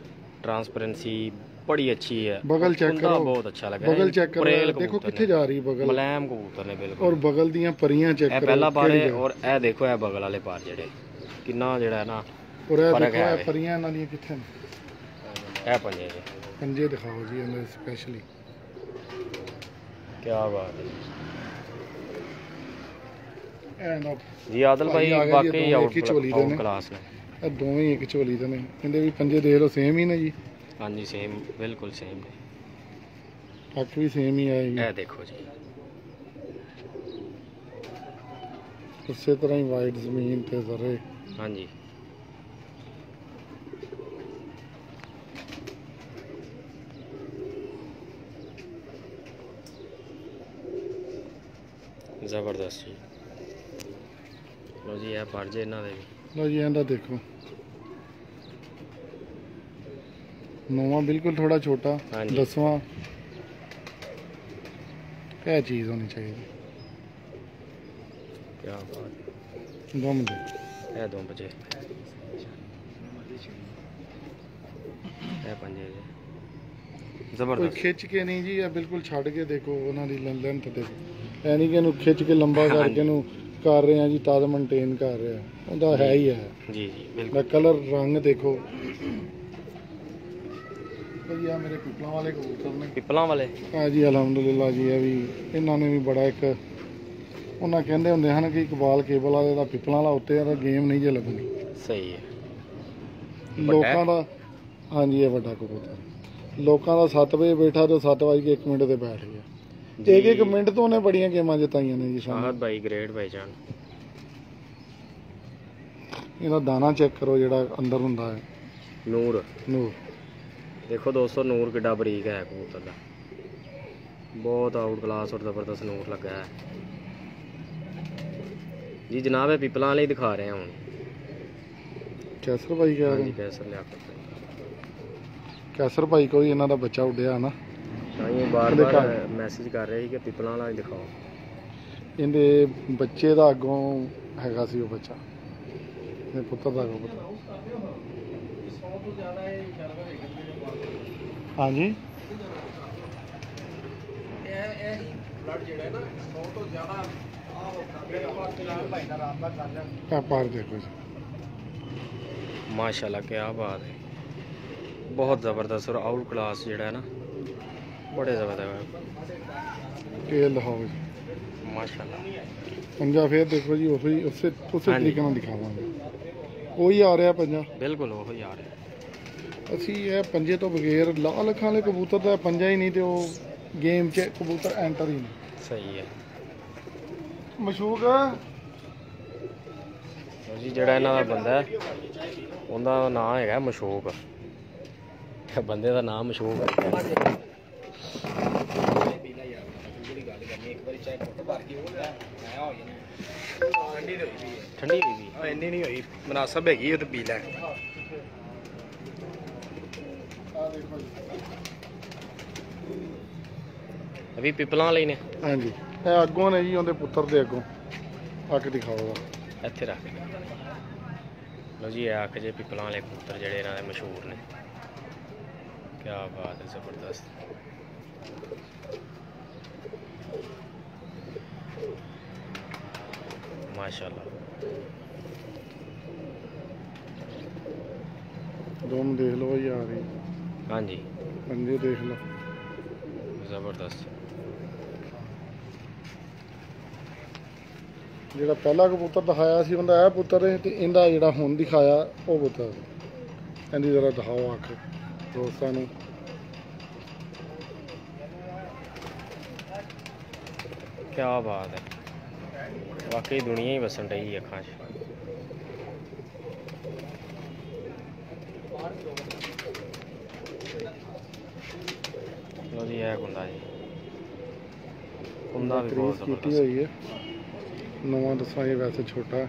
ट्रांसपेरेंसी बड़ी अच्छी है। बगल चेक कुंदा करो, बहुत अच्छा लगा। बगल चेक करो, परेल देखो कबूतर कितने ने, जा रही बगल, मुलायम कबूतर ने बिल्कुल। और बगल दियां परियां चेक ਇਹ करो ਪਹਿਲਾ ਪਰ ਕਿਹੜੀ ਹੈ ਜਗ੍ਹਾ। ਔਰ ਇਹ ਦੇਖੋ ਇਹ ਬਗਲ ਵਾਲੇ ਪਰ ਜਿਹੜੇ ਕਿੰਨਾ ਜਿਹੜਾ ਹੈ ਨਾ ਔਰ ਇਹ ਫਰਕ ਦੇਖੋ ਹੈ ਇਹ परियां ਇਹਨਾਂ ਦੀਆਂ ਕਿੱਥੇ ਨੇ। ਇਹ ਪੰਜੇ ਜੇ। ਪੰਜੇ ਦਿਖਾਓ ਜੀ ਇਹਨਾਂ ਦੇ ਸਪੈਸ਼ਲੀ। ਕੀ ਬਾਤ ਹੈ ਇਹ ਨਾ ਜੀ ਆਦਲ ਭਾਈ ਭਾਈ ਆ ਗਏ ਜੀ, ਵਾਕਈ ਦੋਵੇਂ ਇੱਕ ਹੀ ਝੋਲੀ ਦੇ ਆਊਟ ਨੇ। ਕਲਾਸ ਨੇ। ਇਹ ਦੋਵੇਂ ਇੱਕ ਝੋਲੀ ਦੇ ਨੇ, ਕਹਿੰਦੇ ਵੀ ਪੰਜੇ ਦੇਖ ਲਓ ਸੇਮ ਹੀ ਨੇ ਜੀ, ਹਾਂਜੀ ਸੇਮ ਬਿਲਕੁਲ ਸੇਮ ਨੇ। ਅੱਖ ਵੀ ਸੇਮ ਹੀ ਆਏਗੀ। ਇਹ ਦੇਖੋ ਜੀ ਉਸੇ ਤਰ੍ਹਾਂ ਹੀ ਵਾਈਟ ਜ਼ਮੀਨ ਤੇ ਜ਼ਰੇ। ਹਾਂਜੀ ਜ਼ਬਰਦਸਤ ਜੀ। ਲੋ ਜੀ ਇਹ ਪਰ ਜੇ ਇਹਨਾਂ ਦੇ ਵੀ। ਲਓ ਜੀ ਇਹਦਾ ਦੇਖੋ ਨੌਵਾਂ ਬਿਲਕੁਲ ਥੋੜਾ ਛੋਟਾ, ਹਾਂਜੀ। 10ਵਾਂ ਇਹ ਚੀਜ਼ ਹੋਣੀ ਚਾਹੀਦੀ। ਕੀ ਬਾਤ। ਦਮ ਦੇ ਇਹ ਦੋ ਬਜੇ ਇਹ ਪੰਜੇ ਜੇ ਕੋਈ ਜ਼ਬਰਦਸਤ। ਖਿੱਚ ਕੇ ਨਹੀਂ ਜੀ, ਇਹ ਬਿਲਕੁਲ ਛੱਡ ਕੇ ਦੇਖੋ ਉਹਨਾਂ ਦੀ ਲੈਂਥ ਦੇਖੋ। ਐ ਨਹੀਂ ਕਿ ਇਹਨੂੰ ਖਿੱਚ ਕੇ ਲੰਬਾ ਕਰਕੇ ਇਹਨੂੰ ਕਰ ਰਹੇ ਆ ਜੀ, ਤਦ ਮੇਨਟੇਨ ਕਰ ਰਿਹਾ, ਉਹਦਾ ਹੈ ਹੀ ਹੈ। ਜੀ ਜੀ ਦਾ ਬਿਲਕੁਲ। ਕਲਰ ਰੰਗ ਦੇਖੋ ਜੀ। ਆ ਮੇਰੇ ਪਿੱਪਲਾਂ ਵਾਲੇ ਕਬੂਤਰ ਨੇ। ਪਿੱਪਲਾਂ ਵਾਲੇ ਹਾਂ ਜੀ ਅਲਹਮਦੁਲਿਲਾ ਜੀ। ਇਹ ਵੀ ਇਹਨਾਂ ਨੇ ਵੀ ਬੜਾ ਇੱਕ, ਉਹਨਾਂ ਕਹਿੰਦੇ ਹੁੰਦੇ ਹਨ ਕਿ ਇਕਬਾਲ ਕੇਬਲ ਵਾਲੇ ਦਾ ਪਿੱਪਲਾਂ ਵਾਲਾ ਉੱਤੇ ਆ ਤਾਂ ਗੇਮ ਨਹੀਂ ਜੇ ਲੱਗਣੀ। ਸਹੀ ਹੈ। ਲੋਕਾਂ ਦਾ ਹਾਂਜੀ ਇਹ ਵੱਡਾ ਕਬੂਤਰ, ਲੋਕਾਂ ਦਾ 7 ਵਜੇ ਬੈਠਾ ਤੇ 7 ਵਜੇ 1 ਮਿੰਟ ਤੇ ਬੈਠ ਗਿਆ। ਇੱਕ ਇੱਕ ਮਿੰਟ ਤੋਂ ਉਹਨੇ ਬੜੀਆਂ ਗੇਮਾਂ ਜਿਤਾਈਆਂ ਨੇ ਜੀ ਸਾਨੂੰ। ਸ਼ਾਹਦ ਭਾਈ ਗ੍ਰੇਟ ਭਾਈ ਜਾਨ। ਇਹਦਾ ਦਾਣਾ ਚੈੱਕ ਕਰੋ ਜਿਹੜਾ ਅੰਦਰ ਹੁੰਦਾ ਹੈ ਨੂਰ ਨੂਰ। ਦੇਖੋ ਦੋਸਤੋ ਨੂਰ ਕਿੱਡਾ ਬਰੀਕ ਹੈ ਕਬੂਤਰ ਦਾ, ਬਹੁਤ ਆਊਟ ਕਲਾਸ ਔਰ ਜ਼ਬਰਦਸਤ ਨੂਰ ਲੱਗਾ ਹੈ ਜੀ ਜਨਾਬ। ਇਹ ਪਿੱਪਲਾਂ ਵਾਲੇ ਹੀ ਦਿਖਾ ਰਹੇ ਹਾਂ ਹੁਣ। ਕੈਸਰ ਭਾਈ ਕਹਿ ਹਾਂਜੀ ਰਹੇ ਕੈਸਰ ਲਿਆ ਕੇ ਕੈਸਰ ਭਾਈ ਕੋਈ ਇਹਨਾਂ ਦਾ ਬੱਚਾ ਉੱਡਿਆ ਨਾ, ਤਾਂ ਇਹ ਬਾਰ-ਬਾਰ ਮੈਸੇਜ ਕਰ ਰਹੇ ਸੀ ਕਿ ਪਿਪਲਾਂ ਵਾਲਾ ਦਿਖਾਓ। ਇਹਦੇ ਬੱਚੇ ਦਾ ਅੱਗੋਂ ਹੈਗਾ ਸੀ ਉਹ ਬੱਚਾ, ਇਹ ਪੁੱਤਰ ਦਾ ਅੱਗੋਂ ਪੁੱਤਰ। ਹਾਂਜੀ ਇਹ ਪਾਰ ਦੇਖੋ ਜੀ, ਮਾਸ਼ਾਅੱਲਾ ਕਿਆ ਬਾਤ ਹੈ, ਬਹੁਤ ਜ਼ਬਰਦस्त ਔਰ ਆਊਟ ਕਲਾਸ ਜਿਹੜਾ ਹੈ ਨਾ, ਬੜੇ ਜ਼ਬਰਦस्त ਇਹ ਲਹਾਓ ਜੀ ਮਾਸ਼ਾਅੱਲਾ। ਪੰਜਾ ਫੇਰ ਦੇਖੋ ਜੀ, ਉਹੀ ਉਸੇ ਤਰੀਕੇ ਨਾਲ ਦਿਖਾਵਾਂਗੇ। ਉਹੀ ਆ ਰਿਹਾ ਪੰਜਾ, ਬਿਲਕੁਲ ਉਹ ਹੀ ਆ ਰਿਹਾ। ਅਸੀਂ ਇਹ ਪੰਜੇ ਤੋਂ ਬਗੈਰ ਲਾਲ ਅੱਖਾਂ ਵਾਲੇ ਕਬੂਤਰ ਦਾ ਪੰਜਾ ਹੀ ਨਹੀਂ ਤੇ ਉਹ ਗੇਮ 'ਚ ਕਬੂਤਰ ਐਂਟਰ ਹੀ ਨਹੀਂ। ਸਹੀ ਹੈ ਮਸ਼ੂਕ ਜੀ, ਜਿਹੜਾ ਇਹਨਾਂ ਦਾ ਬੰਦਾ ਹੈ ਉਹਦਾ ਨਾਮ ਹੈਗਾ ਮਸ਼ੂਕ, ਬੰਦੇ ਦਾ ਨਾਮ ਮਸ਼ੂਕ ਹੈ। ਠੰਡੀ ਹੋਈ ਵੀ ਇੰਨੀ ਨਹੀਂ ਹੋਈ, ਮਨਾਸਬ ਹੈਗੀ ਉਹ ਤੇ ਪੀ ਲੈ। ਅਭੀ ਪਿਪਲਾਂ ਵਾਲੇ ਨੇ। ਹਾਂਜੀ ਇਹ ਅੱਗੋਂ ਨੇ ਜੀ, ਉਹਦੇ ਪੁੱਤਰ ਦੇ ਅੱਗੋਂ ਅੱਖ ਦਿਖਾਓ। ਇੱਥੇ ਰੱਖ ਲਓ ਜੀ, ਇਹ ਅੱਖ ਜੇ ਪਿਪਲਾਂ ਵਾਲੇ ਕਬੂਤਰ ਜਿਹੜੇ ਇਹਨਾਂ ਦੇ ਮਸ਼ਹੂਰ ਨੇ। ਕਿਆ ਬਾਤ ਹੈ, ਜ਼ਬਰਦਸਤ। ਮਾਸ਼ਾਅੱਲਾ। ਦੋਮ ਦੇਖ ਲਓ ਜੀ, ਆ ਰਹੀ ਹਾਂਜੀ ਪੰਜੇ ਦੇਖ ਲਓ, ਜ਼ਬਰਦਸਤ। ਜਿਹੜਾ ਪਹਿਲਾ ਕਬੂਤਰ ਦਿਖਾਇਆ ਸੀ ਉਹਦਾ ਇਹ ਪੁੱਤਰ ਹੈ, ਤੇ ਇਹਦਾ ਜਿਹੜਾ ਹੁਣ ਦਿਖਾਇਆ ਉਹ ਪੁੱਤਰ। ਇਹਦੀ ਜ਼ਰਾ ਦਿਖਾਓ ਅੱਖ ਦੋਸਤਾਂ ਨੂੰ। ਕਿਆ ਬਾਤ ਹੈ, ਵਾਕਈ ਦੁਨੀਆ ਹੀ ਵਸਣ ਰਹੀ ਅੱਖਾਂ 'ਚ। ਲਓ ਜੀ ਇਹ ਕੁੰਦਾ ਜੀ, ਕੁੰਦਾ ਵੀ ਬਹੁਤ ਕੀਤੀ ਜ਼ਬਰਦਸਤ। ਹੋਈ ਹੈ, ਨਵਾਂ ਦੱਸਾਂ ਇਹ ਵੈਸੇ ਛੋਟਾ ਹੈ।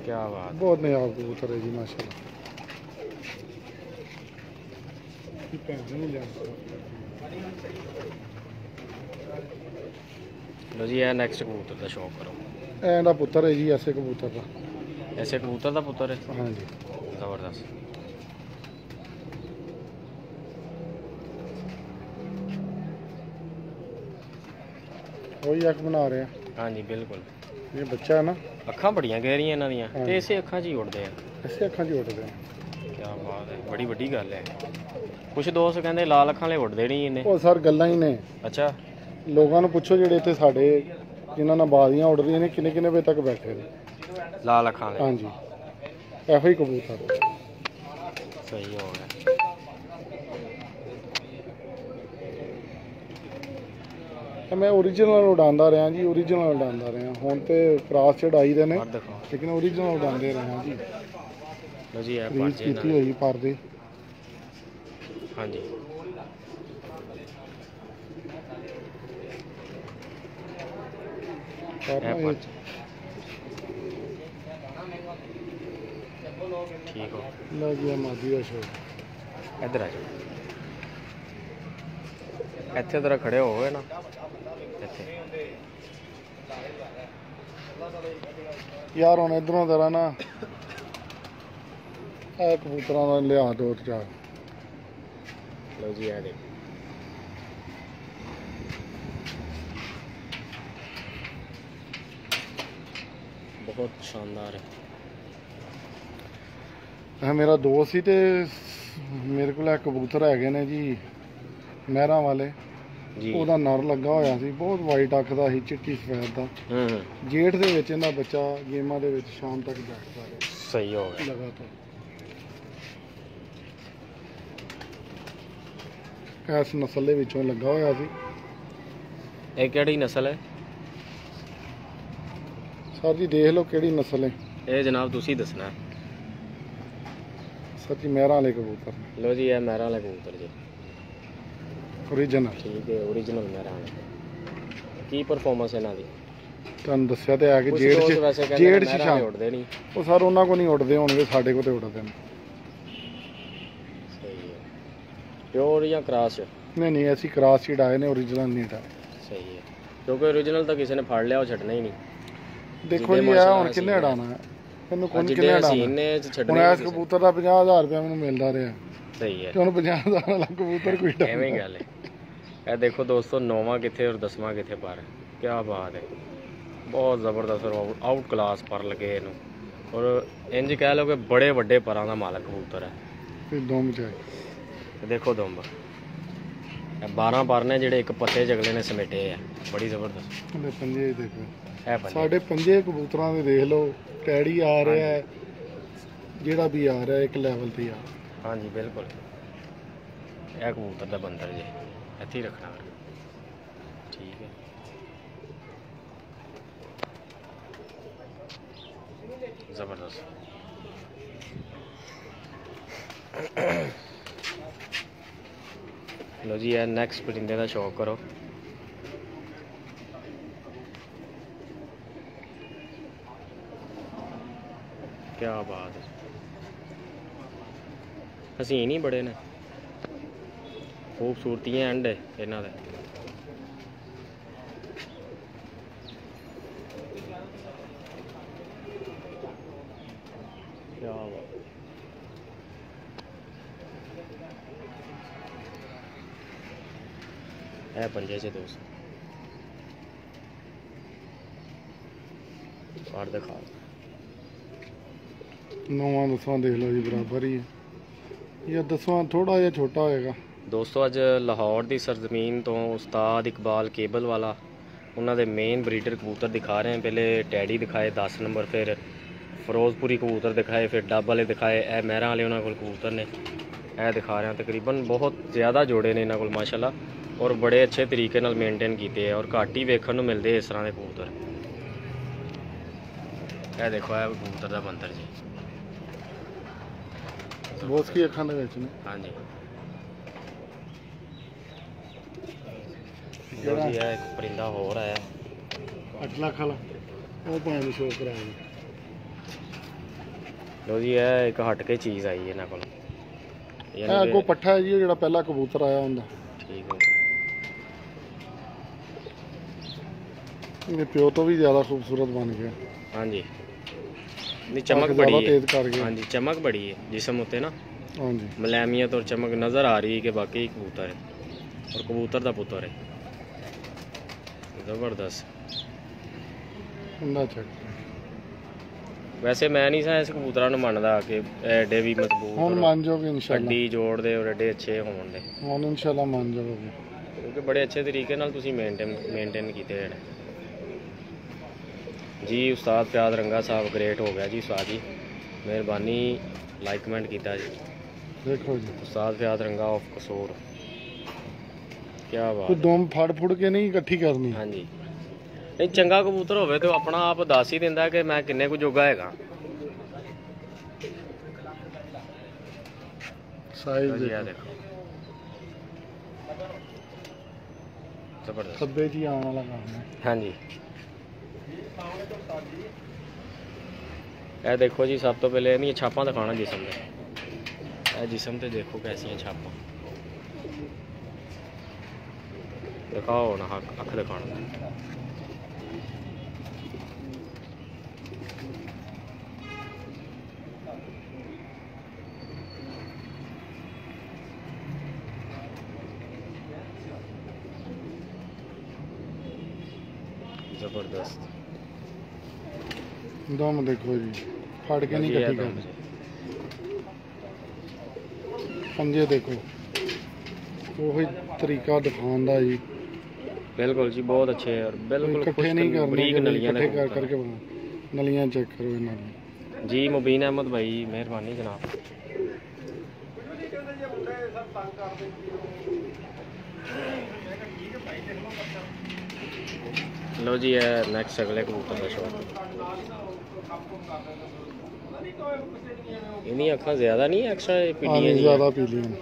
ਕਿਆ ਬਾਤ। ਬਹੁਤ ਨਿਆਬ ਕਬੂਤਰ ਹੈ ਜੀ ਮਾਸ਼ਾਅੱਲਾ। ਭੈਣ ਨਹੀਂ ਲਿਆ। ਲਓ ਜੀ ਇਹ ਨੈਕਸਟ ਕਬੂਤਰ ਦਾ ਸ਼ੌਕ ਕਰੋ। ਇਹਦਾ ਪੁੱਤਰ ਹੈ ਜੀ, ਐਸੇ ਕਬੂਤਰ ਦਾ। ਐਸੇ ਕਬੂਤਰ ਦਾ ਪੁੱਤਰ ਹੈ, ਹਾਂਜੀ ਜ਼ਬਰਦਸਤ। ਉਹੀ ਅੱਖ ਬਣਾ ਰਿਹਾ। ਹਾਂਜੀ ਬਿਲਕੁਲ, ਇਹ ਬੱਚਾ ਹੈ ਨਾ, ਅੱਖਾਂ ਬੜੀਆਂ ਗਹਿਰੀਆਂ ਇਹਨਾਂ ਦੀਆਂ, ਹਾਂਜੀ। ਤੇ ਇਸੇ ਅੱਖਾਂ 'ਚ ਹੀ ਉੱਡਦੇ ਆ। ਐਸੇ ਅੱਖਾਂ 'ਚ ਹੀ ਉੱਡਦੇ ਆ। ਕਿਆ ਬਾਤ ਹੈ, ਬੜੀ ਵੱਡੀ ਗੱਲ ਹੈ। ਕੁਝ ਦੋਸਤ ਕਹਿੰਦੇ ਲਾਲ ਅੱਖਾਂ ਵਾਲੇ ਉੱਡਦੇ ਨਹੀਂ ਇਹਨੇ। ਉਹ ਸਰ ਗੱਲਾਂ ਹੀ ਨੇ। ਅੱਛਾ, ਲੋਕਾਂ ਨੂੰ ਪੁੱਛੋ ਜਿਹੜੇ ਇੱਥੇ ਸਾਡੇ ਜਿਨ੍ਹਾਂ ਨਾਲ ਬਾਜ਼ੀਆਂ ਉੱਡ ਰਹੀਆਂ ਨੇ, ਕਿੰਨੇ ਕਿੰਨੇ ਵਜੇ ਤੱਕ ਬੈਠੇ ਨੇ। ਲਾਲ ਅੱਖਾਂ ਵਾਲੇ। ਹਾਂਜੀ ਇਹੋ ਹੀ ਕਬੂਤਰ। ਸਹੀ ਹੋ ਗਿਆ। ਤੇ ਮੈਂ ਓਰੀਜਨਲ ਉਡਾਉਂਦਾ ਰਿਹਾ ਜੀ, ਓਰੀਜਨਲ ਉਡਾਉਂਦਾ ਰਿਹਾ। ਹੁਣ ਤੇ ਕ੍ਰਾਸ ਚੜਾਈ ਦੇ ਨੇ, ਬਾਹਰ ਦਿਖਾਓ। ਲੇਕਿਨ ਓਰੀਜਨਲ ਉਡਾਉਂਦੇ ਰਹੇ ਹਾਂ ਜੀ। ਲਓ ਜੀ ਇਹ ਰੀਸ ਪਾਜੇ ਕੀਤੀ ਨਾਲ। ਹੋਈ ਪਰਦੇ। ਹਾਂਜੀ ਪਰ ਇਹ ਇਹ ਪਾਜੇ ਠੀਕ ਹੋ। ਲਓ ਜੀ, ਇਹ ਮਾਦੀ ਦਾ ਸ਼ੌਕ। ਇੱਧਰ ਆ ਜਾਓ, ਇੱਥੇ ਜ਼ਰਾ ਖੜੇ ਹੋਵੇ ਨਾ, ਇੱਥੇ। ਯਾਰ ਹੁਣ ਇਧਰੋਂ ਜ਼ਰਾ ਨਾ ਇਹ ਕਬੂਤਰਾਂ ਦਾ ਲਿਆ ਦੋ ਚਾਰ। ਲਓ ਜੀ ਇਹ ਦੇਖੋ, ਬਹੁਤ ਸ਼ਾਨਦਾਰ ਹੈ। ਇਹ ਮੇਰਾ ਦੋਸਤ ਸੀ ਤੇ ਮੇਰੇ ਕੋਲ ਇਹ ਕਬੂਤਰ ਹੈਗੇ ਨੇ ਜੀ, ਮਹਿਰਾਂ ਵਾਲੇ। ਜੀ ਉਹਦਾ ਨਰ ਲੱਗਾ ਹੋਇਆ ਸੀ, ਬਹੁਤ ਵਾਈਟ ਅੱਖ ਦਾ ਸੀ, ਚਿੱਟੀ ਸਫੈਦ ਦਾ। ਹੂੰ ਜੇਠ ਦੇ ਵਿੱਚ ਇਹਦਾ ਬੱਚਾ ਗੇਮਾਂ ਦੇ ਵਿੱਚ ਸ਼ਾਮ ਤੱਕ ਬੈਠਦਾ ਰਿਹਾ ਸਹੀ ਹੋ ਗਿਆ। ਲਗਾਤਾਰ। ਇਸ ਨਸਲ ਦੇ ਵਿੱਚੋਂ ਲੱਗਾ ਹੋਇਆ ਸੀ। ਇਹ ਕਿਹੜੀ ਨਸਲ ਹੈ? ਸਰ ਜੀ ਦੇਖ ਲਓ ਕਿਹੜੀ ਨਸਲ ਹੈ। ਇਹ ਜਨਾਬ ਤੁਸੀਂ ਦੱਸਣਾ। ਸਰ ਜੀ ਮਹਿਰਾਂ ਵਾਲੇ ਕਬੂਤਰ ਨੇ, ਲਓ ਜੀ ਇਹ ਮਹਿਰਾਂ ਵਾਲੇ ਕਬੂਤਰ ਜੀ, ਓਰੀਜਨਲ। ਠੀਕ ਹੈ, ਓਰੀਜਨਲ ਮਹਿਰਾਂ ਵਾਲੇ। ਕੀ ਪਰਫਾਰਮੈਂਸ ਇਹਨਾਂ ਦੀ? ਤੁਹਾਨੂੰ ਦੱਸਿਆ ਤੇ ਹੈ ਕਿ ਕੁਛ ਜੇਠ ਦੋਸਤ ਚ ਵੈਸੇ ਕਹਿੰਦੇ ਜੇਠ ਚ ਮਹਿਰਾਂ ਸ਼ਾਮ। ਵਾਲੇ ਉੱਡਦੇ ਨਹੀਂ। ਉਹ ਸਰ ਉਹਨਾਂ ਕੋਲ ਨਹੀਂ ਉੱਡਦੇ ਹੋਣਗੇ, ਸਾਡੇ ਕੋਲ ਤੇ ਉੱਡਦੇ ਨੇ। ਸਹੀ ਹੈ। ਪਿਓਰ ਜਾਂ ਕ੍ਰਾਸ? ਨਹੀਂ ਅਸੀਂ ਕ੍ਰਾਸ ਹੀ ਡਾਏ ਨੇ, ਓਰੀਜਨਲ ਨਹੀਂ ਡਾਏ। ਸਹੀ ਹੈ, ਕਿਉਂਕਿ ਓਰੀਜਨਲ ਤਾਂ ਕਿਸੇ ਨੇ ਫੜ ਲਿਆ ਉਹ ਛੱਡਣਾ ਹੀ ਨਹੀਂ। ਦੇਖੋ ਜੀ ਆ ਹੁਣ ਕਿੰਨੇ ਉਡਾਣਾ ਹੈ ਇਹਨੂੰ, ਕੋਣ ਕਿੰਨੇ ਉਡਾਣਾ ਨੇ ਹੁਣ? ਛੱਡਣਾ ਇਸ ਕਬੂਤਰ ਦਾ 50,000 ਰੁਪਇਆ ਮੈਨੂੰ ਮਿਲਦਾ ਰਿਹਾ। ਸਹੀ ਹੈ, ਤੇ ਹੁਣ 50,000 ਵਾਲਾ ਕਬੂਤਰ ਕੋਈ ਡਾਉਂਦਾ? ਐਵੇਂ ਹੀ ਗੱਲ ਹੈ। ਇਹ ਦੇਖੋ ਦੋਸਤੋ, 9ਵਾਂ ਕਿੱਥੇ ਔਰ 10ਵਾਂ ਕਿੱਥੇ ਪਰ, ਕੀ ਬਾਤ ਹੈ। ਬਹੁਤ ਜ਼ਬਰਦਸਤ ਔਰ ਆਊਟ ਕਲਾਸ ਪਰ ਲੱਗੇ ਇਹਨੂੰ, ਔਰ ਇੰਜ ਕਹਿ ਲਓ ਕਿ ਬੜੇ ਵੱਡੇ ਪਰਾਂ ਦਾ ਮਾਲਕ ਕਬੂਤਰ ਹੈ। ਤੇ ਦੁੰਬ ਚਾਹੀ ਤੇ ਦੇਖੋ ਦੁੰਬ, ਇਹ 12 ਪਰ ਨੇ ਜਿਹੜੇ ਇੱਕ ਪੱਤੇ ਜਗਲੇ ਨੇ ਸਮੇਟੇ ਆ, ਬੜੀ ਜ਼ਬਰਦਸਤ। ਇਹਦੇ ਪੰਜੇ ਦੇਖੋ, ਇਹ ਪੰਜੇ ਸਾਡੇ ਪੰਜੇ ਕਬੂਤਰਾਂ ਦੇ ਦੇਖ ਲਓ। ਟੈਡੀ ਆ ਰਿਹਾ ਹੈ, ਜਿਹੜਾ ਵੀ ਆ ਰਿਹਾ ਇੱਕ ਲੈਵਲ ਤੇ ਆ। ਹਾਂਜੀ ਬਿਲਕੁਲ, ਇਹ ਕਬੂਤਰ ਦਾ ਬੰਦਰ ਜੇ ਇੱਥੇ ਹੀ ਰੱਖਣਾ ਠੀਕ ਹੈ। ਜ਼ਬਰਦਸਤ। ਲੋ ਜੀ, ਇਹ ਨੈਕਸਟ ਪਰਿੰਦੇ ਦਾ ਸ਼ੌਕ ਕਰੋ। ਕੀ ਬਾਤ ਹੈ, ਹਸੀਨ ਹੀ ਬੜੇ ਨੇ, ਖੂਬਸੂਰਤੀਆਂ ਐਂਡ ਇਹਨਾਂ ਦੇ। ਕਿਆ ਬਾਤ, ਇਹ ਪੰਜੇ ਚ ਦੋਸਤ ਪਾਰ ਦਿਖਾ। 9ਵਾਂ 10ਵਾਂ ਦੇਖ ਲਓ ਜੀ, ਬਰਾਬਰ ਹੀ ਹੈ ਜਾਂ 10ਵਾਂ ਥੋੜਾ ਜਿਹਾ ਛੋਟਾ ਹੋਏਗਾ। ਦੋਸਤੋ ਅੱਜ ਲਾਹੌਰ ਦੀ ਸਰਜ਼ਮੀਨ ਤੋਂ ਉਸਤਾਦ ਇਕਬਾਲ ਕੇਬਲ ਵਾਲਾ ਉਹਨਾਂ ਦੇ ਮੇਨ ਬਰੀਡਰ ਕਬੂਤਰ ਦਿਖਾ ਰਹੇ ਹਨ। ਪਹਿਲੇ ਟੈਡੀ ਦਿਖਾਏ 10 ਨੰਬਰ, ਫਿਰ ਫਿਰੋਜ਼ਪੁਰੀ ਕਬੂਤਰ ਦਿਖਾਏ, ਫਿਰ ਡੱਬ ਵਾਲੇ ਦਿਖਾਏ, ਇਹ ਮਹਿਰਾਂ ਵਾਲੇ ਉਹਨਾਂ ਕੋਲ ਕਬੂਤਰ ਨੇ, ਇਹ ਦਿਖਾ ਰਹੇ ਹਾਂ। ਤਕਰੀਬਨ ਬਹੁਤ ਜ਼ਿਆਦਾ ਜੋੜੇ ਨੇ ਇਹਨਾਂ ਕੋਲ ਮਾਸ਼ਾਅੱਲਾ, ਔਰ ਬੜੇ ਅੱਛੇ ਤਰੀਕੇ ਨਾਲ ਮੇਨਟੇਨ ਕੀਤੇ ਹੈ, ਔਰ ਘੱਟ ਹੀ ਵੇਖਣ ਨੂੰ ਮਿਲਦੇ ਇਸ ਤਰ੍ਹਾਂ ਦੇ ਕਬੂਤਰ। ਇਹ ਦੇਖੋ, ਇਹ ਕਬੂਤਰ ਦਾ ਬੰਦਰ ਜੀ, ਬੋਸਕੀ ਅੱਖਾਂ ਦੇ ਵਿੱਚ ਨੇ। ਹਾਂਜੀ ਲਓ ਜੀ, ਇਹ ਇੱਕ ਪਰਿੰਦਾ ਹੋਰ ਆਇਆ 8 ਲੱਖ ਵਾਲਾ, ਉਹ ਭਾਵੇਂ ਸ਼ੋਅ ਕਰਾਇਆ। ਲਓ ਜੀ, ਇਹ ਇੱਕ ਹਟ ਕੇ ਚੀਜ਼ ਆਈ ਇਹਨਾਂ ਕੋਲ, ਇਹ ਅੱਗੋਂ ਪੱਠਾ ਹੈ ਜੀ, ਜਿਹੜਾ ਪਹਿਲਾ ਕਬੂਤਰ ਆਇਆ ਹੁੰਦਾ। ਠੀਕ ਹੋ ਇਹ ਪਿਓ ਤੋਂ ਵੀ ਜ਼ਿਆਦਾ ਖੂਬਸੂਰਤ ਬਣ ਗਿਆ। ਹਾਂਜੀ, ਨਹੀਂ ਚਮਕ ਅੱਖ ਬੜੀ ਜ਼ਿਆਦਾ ਹੈ। ਤੇਜ਼ ਕਰ ਗਿਆ। ਹਾਂਜੀ ਚਮਕ ਬੜੀ ਹੈ ਜਿਸਮ ਉੱਤੇ ਨਾ, ਹਾਂਜੀ ਮਲੈਮੀਅਤ और चमक नज़र आ रही है कि वाकई कबूतर है और कबूतर का पुत्र है। ज़बरदस्त। ਹੁੰਦਾ ਚੱਕ। वैसे मैं नहीं सा इस कबूतਰਾਂ ਨੂੰ ਮੰਨਦਾ ਕਿ ਐਡੇ ਵੀ ਮਜ਼ਬੂਤ ਹੁਣ ਮੰਨ ਜਾਓਗੇ ਇਨਸ਼ਾਅੱਲਾ, ਹੱਡੀ ਜੋੜਦੇ ਔਰ ਐਡੇ ਅੱਛੇ ਹੋਣ ਦੇ, ਹੁਣ ਇਨਸ਼ਾਅੱਲਾ ਮੰਨ ਜਾਓਗੇ, ਕਿਉਂਕਿ ਬੜੇ ਅੱਛੇ ਤਰੀਕੇ ਨਾਲ ਤੁਸੀਂ ਮੇਨਟੇਨ ਕੀਤੇ ਹੋਏ ਨੇ ਜੀ। ਉਸਤਾਦ ਪਿਆਦ ਰੰਗਾ ਸਾਹਿਬ ਗ੍ਰੇਟ ਹੋ ਗਿਆ ਜੀ ਉਸਤਾਦ ਜੀ, ਮਿਹਰਬਾਨੀ ਲਾਈਕ ਕਮੈਂਟ ਕੀਤਾ ਜੀ। ਦੇਖੋ ਜੀ, ਉਸਤਾਦ ਪਿਆਦ ਰੰਗਾ ਆਫ ਕਸੂਰ, ਕੀ ਬਾਤ। ਕੋਈ ਦੁੰਬ ਫੜ ਫੁੜ ਕੇ ਨਹੀਂ ਇਕੱਠੀ ਕਰਨੀ। ਹਾਂਜੀ, ਨਹੀਂ ਚੰਗਾ ਕਬੂਤਰ ਹੋਵੇ ਤੇ ਆਪਣਾ ਆਪ ਦੱਸ ਹੀ ਦਿੰਦਾ ਕਿ ਮੈਂ ਕਿੰਨੇ ਕੁ ਜੋਗਾ ਹੈਗਾ। ਸਾਈਜ਼ ਜੀ ਆ ਦੇਖੋ, ਦੇਖੋ, ਜ਼ਬਰਦਸਤ। ਖੱਬੇ ਜੀ ਆਉਣ ਵਾਲਾ ਕੰਮ ਹੈ। ਹਾਂਜੀ, ਇਹ ਦੇਖੋ ਜੀ, ਸਭ ਤੋਂ ਪਹਿਲੇ ਇਹਦੀਆਂ ਛਾਪਾਂ ਦਿਖਾਣਾ ਜਿਸਮ ਦੇ। ਇਹ ਜਿਸਮ ਤੇ ਦੇਖੋ ਕੈਸੀਆਂ ਛਾਪਾਂ, ਦਿਖਾਓ ਨਾ, ਅੱਖ ਦਿਖਾਣਾ। ਜ਼ਬਰਦਸਤ। ਦਮ ਦੇਖੋ ਜੀ, ਫੜ ਕੇ ਨਹੀਂ ਇਕੱਠੀ ਕਰਨੀ। ਪੰਜੇ ਦੇਖੋ, ਉਹੀ ਤਰੀਕਾ ਦਿਖਾਉਣ ਦਾ ਜੀ। ਬਿਲਕੁਲ ਜੀ, ਬਹੁਤ ਅੱਛੇ ਔਰ ਬਿਲਕੁਲ ਇਕੱਠੇ ਨਹੀਂ ਕਰਨੇ, ਬਰੀਕ ਨਲੀਆਂ ਇਕੱਠੇ ਨੇ ਕਰਕੇ ਨਲੀਆਂ ਚੈੱਕ ਕਰੋ ਇਹਨਾਂ ਦੀ ਜੀ। ਮੁਬੀਨ ਅਹਿਮਦ ਭਾਈ ਮਿਹਰਬਾਨੀ ਜਨਾਬ। ਲਓ ਜੀ, ਇਹ ਨੈਕਸਟ ਅਗਲੇ ਕਬੂਤਰ ਦਾ ਸ਼ੌਕ। ਇਹਦੀਆਂ ਅੱਖਾਂ ਜ਼ਿਆਦਾ ਨਹੀਂ ਐਕਸਟਰਾ ਪੀਲੀਆਂ ਜ਼ਿਆਦਾ ਪੀਲੀਆਂ ਨੇ।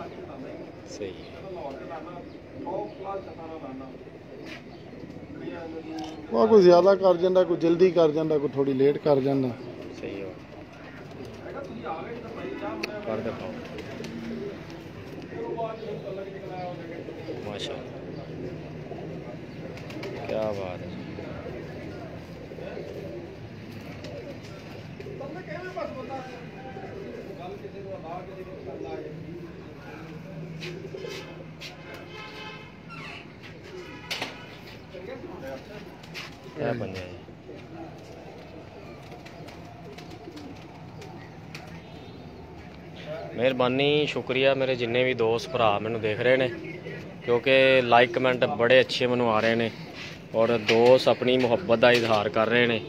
ਸਹੀ ਹੈ। ਉਹ ਕੋਈ ਜ਼ਿਆਦਾ ਕਰ ਜਾਂਦਾ, ਕੋਈ ਜਲਦੀ ਕਰ ਜਾਂਦਾ, ਕੋਈ ਥੋੜੀ ਲੇਟ ਕਰ ਜਾਂਦਾ। ਸਹੀ ਹੋ, ਕਰ ਦਿਖਾਓ। माशाल्लाह, क्या बात है। क्या बन गया ये? ਮਿਹਰਬਾਨੀ, ਸ਼ੁਕਰੀਆ ਮੇਰੇ ਜਿੰਨੇ ਵੀ ਦੋਸਤ ਭਰਾ ਮੈਨੂੰ ਦੇਖ ਰਹੇ ਨੇ, ਕਿਉਂਕਿ ਲਾਈਕ ਕਮੈਂਟ ਬੜੇ ਅੱਛੇ ਮੈਨੂੰ ਆ ਰਹੇ ਨੇ ਔਰ ਦੋਸਤ ਆਪਣੀ ਮੁਹੱਬਤ ਦਾ ਇਜ਼ਹਾਰ ਕਰ ਰਹੇ ਨੇ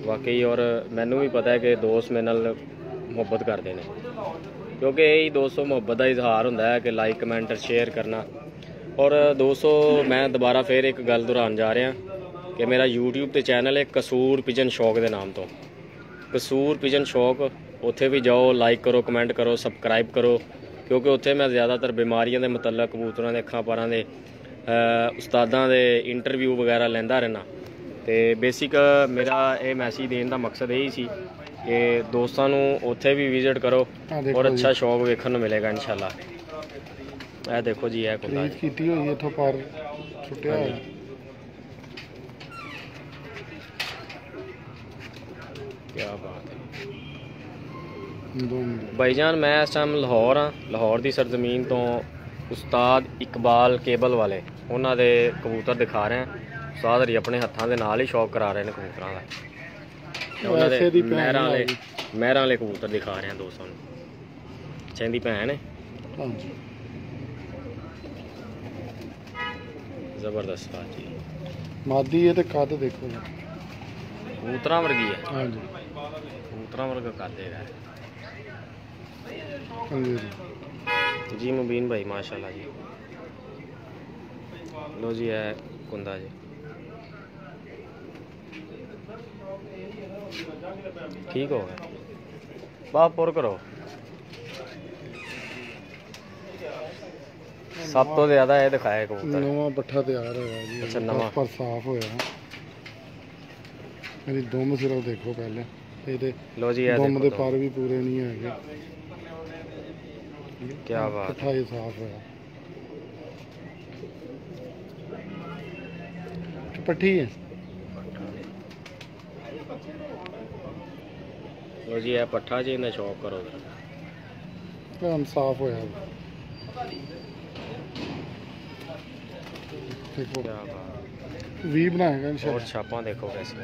ਵਾਕਈ। ਔਰ ਮੈਨੂੰ ਵੀ ਪਤਾ ਹੈ ਕਿ ਦੋਸਤ ਮੇਰੇ ਨਾਲ ਮੁਹੱਬਤ ਕਰਦੇ ਨੇ, ਕਿਉਂਕਿ ਇਹੀ ਦੋਸਤੋ ਮੁਹੱਬਤ ਦਾ ਇਜ਼ਹਾਰ ਹੁੰਦਾ ਹੈ ਕਿ ਲਾਈਕ ਕਮੈਂਟ ਸ਼ੇਅਰ ਕਰਨਾ। ਔਰ ਦੋਸਤੋ ਮੈਂ ਦੁਬਾਰਾ ਫਿਰ ਇੱਕ ਗੱਲ ਦੁਹਰਾਉਣ ਜਾ ਰਿਹਾ ਕਿ ਮੇਰਾ YouTube ਤੇ ਚੈਨਲ ਹੈ ਕਸੂਰ ਪਿਜਨ ਸ਼ੌਕ ਦੇ ਨਾਮ ਤੋਂ, ਕਸੂਰ ਪਿਜਨ ਸ਼ੌਕ। ਉੱਥੇ ਵੀ ਜਾਓ, ਲਾਈਕ ਕਰੋ, ਕਮੈਂਟ ਕਰੋ, ਸਬਸਕ੍ਰਾਈਬ ਕਰੋ, ਕਿਉਂਕਿ ਉੱਥੇ ਮੈਂ ਜ਼ਿਆਦਾਤਰ ਬਿਮਾਰੀਆਂ ਦੇ ਮੁਤਲਕ, ਕਬੂਤਰਾਂ ਦੇ ਅੱਖਾਂ ਪਾਰਾਂ ਦੇ, ਉਸਤਾਦਾਂ ਦੇ ਇੰਟਰਵਿਊ ਵਗੈਰਾ ਲੈਂਦਾ ਰਹਿਣਾ। ਤੇ ਬੇਸਿਕ ਮੇਰਾ ਇਹ ਮੈਸੇਜ ਦੇਣ ਦਾ ਮਕਸਦ ਇਹੀ ਸੀ ਕਿ ਦੋਸਤਾਂ ਨੂੰ ਉੱਥੇ ਵੀ ਵਿਜ਼ਿਟ ਕਰੋ ਔਰ ਅੱਛਾ ਸ਼ੌਕ ਵੇਖਣ ਨੂੰ ਮਿਲੇਗਾ ਇਨਸ਼ਾਅੱਲਾ। ਇਹ ਦੇਖੋ ਜੀ, ਇਹ ਕੁੱਤਾ ਕੀਤੀ ਹੋਈ ਇੱਥੋਂ ਪਰ ਛੁੱਟਿਆ ਹੋਇਆ। ਕੀ ਬਾਤ ਹੈ 2 ਮਿੰਟ ਭਾਈਜਾਨ, ਮੈਂ ਇਸ ਟਾਈਮ ਲਾਹੌਰ ਹਾਂ। ਲਾਹੌਰ ਦੀ ਸਰਜ਼ਮੀਨ ਤੋਂ ਉਸਤਾਦ ਇਕਬਾਲ ਕੇਬਲ ਵਾਲੇ ਉਹਨਾਂ ਦੇ ਕਬੂਤਰ ਦਿਖਾ ਰਹੇ ਹਾਂ। ਉਸਤਾਦ ਹਰੀ ਆਪਣੇ ਹੱਥਾਂ ਦੇ ਨਾਲ ਹੀ ਸ਼ੌਕ ਕਰਾ ਰਹੇ ਨੇ ਕਬੂਤਰਾਂ ਦਾ। ਉਹਨਾਂ ਦੇ ਮਹਿਰਾਂ ਵਾਲੇ ਕਬੂਤਰ ਦਿਖਾ ਰਹੇ ਹਾਂ ਦੋਸਤਾਂ ਨੂੰ। ਚੰਦੀ ਭੈਣ ਹੈ, ਹਾਂਜੀ ਜ਼ਬਰਦਸਤ ਬਾਤ ਜੀ। ਮਾਦੀ ਹੈ ਤੇ ਕੱਦ ਦੇਖੋ ਜੀ, ਕਬੂਤਰਾਂ ਵਰਗੀ ਹੈ। ਹਾਂਜੀ ਕਬੂਤਰਾਂ ਵਰਗਾ ਕਰ ਦੇਗਾ ਹਾਂਜੀ ਜੀ। ਮੁਬੀਨ ਭਾਈ ਮਾਸ਼ਾਅੱਲਾ ਜੀ। ਲੋ ਜੀ, ਹੈ ਕੁੰਦਾ ਜੀ, ਠੀਕ ਹੋ ਗਿਆ। ਬਾਪ ਪੁਰ ਕਰੋ। ਸਭ ਤੋਂ ਜ਼ਿਆਦਾ ਇਹ ਦਿਖਾਇਆ ਕਬੂਤਰ। ਨਵਾਂ ਪੱਠਾ ਤਿਆਰ ਹੋਇਆ ਜੀ। ਅੱਛਾ, ਨਵਾਂ ਪਰ ਸਾਫ਼ ਹੋਇਆ। ਇਹਦੀ ਦੁਮ ਸਿਰਫ ਦੇਖੋ ਪਹਿਲੇ, ਇਹਦੇ ਲੋ ਜੀ, ਇਹ ਦੁਮ ਦੇ ਦੇਖੋ ਪਰ ਵੀ ਪੂਰੇ ਨਹੀਂ ਹੈਗੇ। ਕੀ ਬਾਤ। ਪੱਠਾ ਹੀ ਸਾਫ਼ ਹੋਇਆ। ਪੱਠੀ ਹੈ। ਲੋ ਜੀ, ਇਹ ਪੱਠਾ ਜੀ, ਇਹਦਾ ਸ਼ੌਕ ਕਰੋ। ਹੁਣ ਸਾਫ਼ ਹੋਇਆ ਦੇਖੋ। ਕੀ ਬਾਤ। 20 ਬਣਾਏਗਾ और ਇਨਸ਼ਾਅੱਲਾ। छापा देखो कैसे।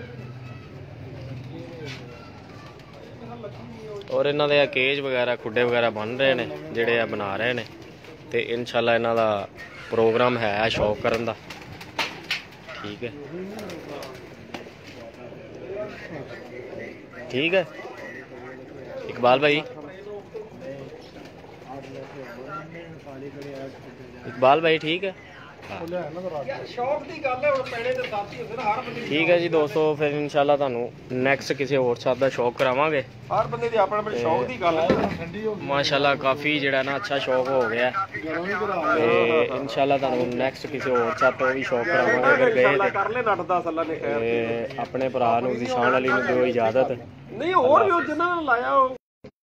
और इन्हों के केज वगैरह खुडे वगैरह बन रहे हैं जेडे बना रहे हैं, तो इंशाल्लाह इन्हों का प्रोग्राम है शौक करन दा। ठीक है, ठीक है इकबाल भाई, इकबाल भाई ठीक है। ठीक है जी दोस्तों, फिर इंशाल्लाह ਤੁਹਾਨੂੰ ਨੈਕਸਟ ਕਿਸੇ ਹੋਰ ਸਾਥ ਦਾ ਸ਼ੌਕ ਕਰਾਵਾਂਗੇ। ਹਰ ਬੰਦੇ ਦੀ ਆਪਣਾ ਆਪਣਾ ਸ਼ੌਕ ਦੀ ਗੱਲ ਹੈ। ਮਾਸ਼ਾਅੱਲਾ ਕਾਫੀ ਜਿਹੜਾ ਨਾ ਅੱਛਾ ਸ਼ੌਕ ਹੋ ਗਿਆ ਤੇ ਇੰਸ਼ਾਅੱਲਾ ਤੁਹਾਨੂੰ ਨੈਕਸਟ ਕਿਸੇ ਹੋਰ ਸਾਥ ਤੋਂ ਵੀ ਸ਼ੌਕ ਕਰਾਵਾਂਗੇ। ਅਗਰ ਗਏ ਤੇ ਕਰ ਲੈ ਨੱਟ 10 ਅੱਲਾ ਨੇ ਖੈਰ। ਆਪਣੇ ਭਰਾ ਨੂੰ ਜ਼ਿਸ਼ਾਨ ਅਲੀ ਨੂੰ ਦਿਓ ਇਜਾਜ਼ਤ। ਨਹੀਂ ਹੋਰ ਵੀ ਜਿਨ੍ਹਾਂ ਨੇ ਲਾਇਆ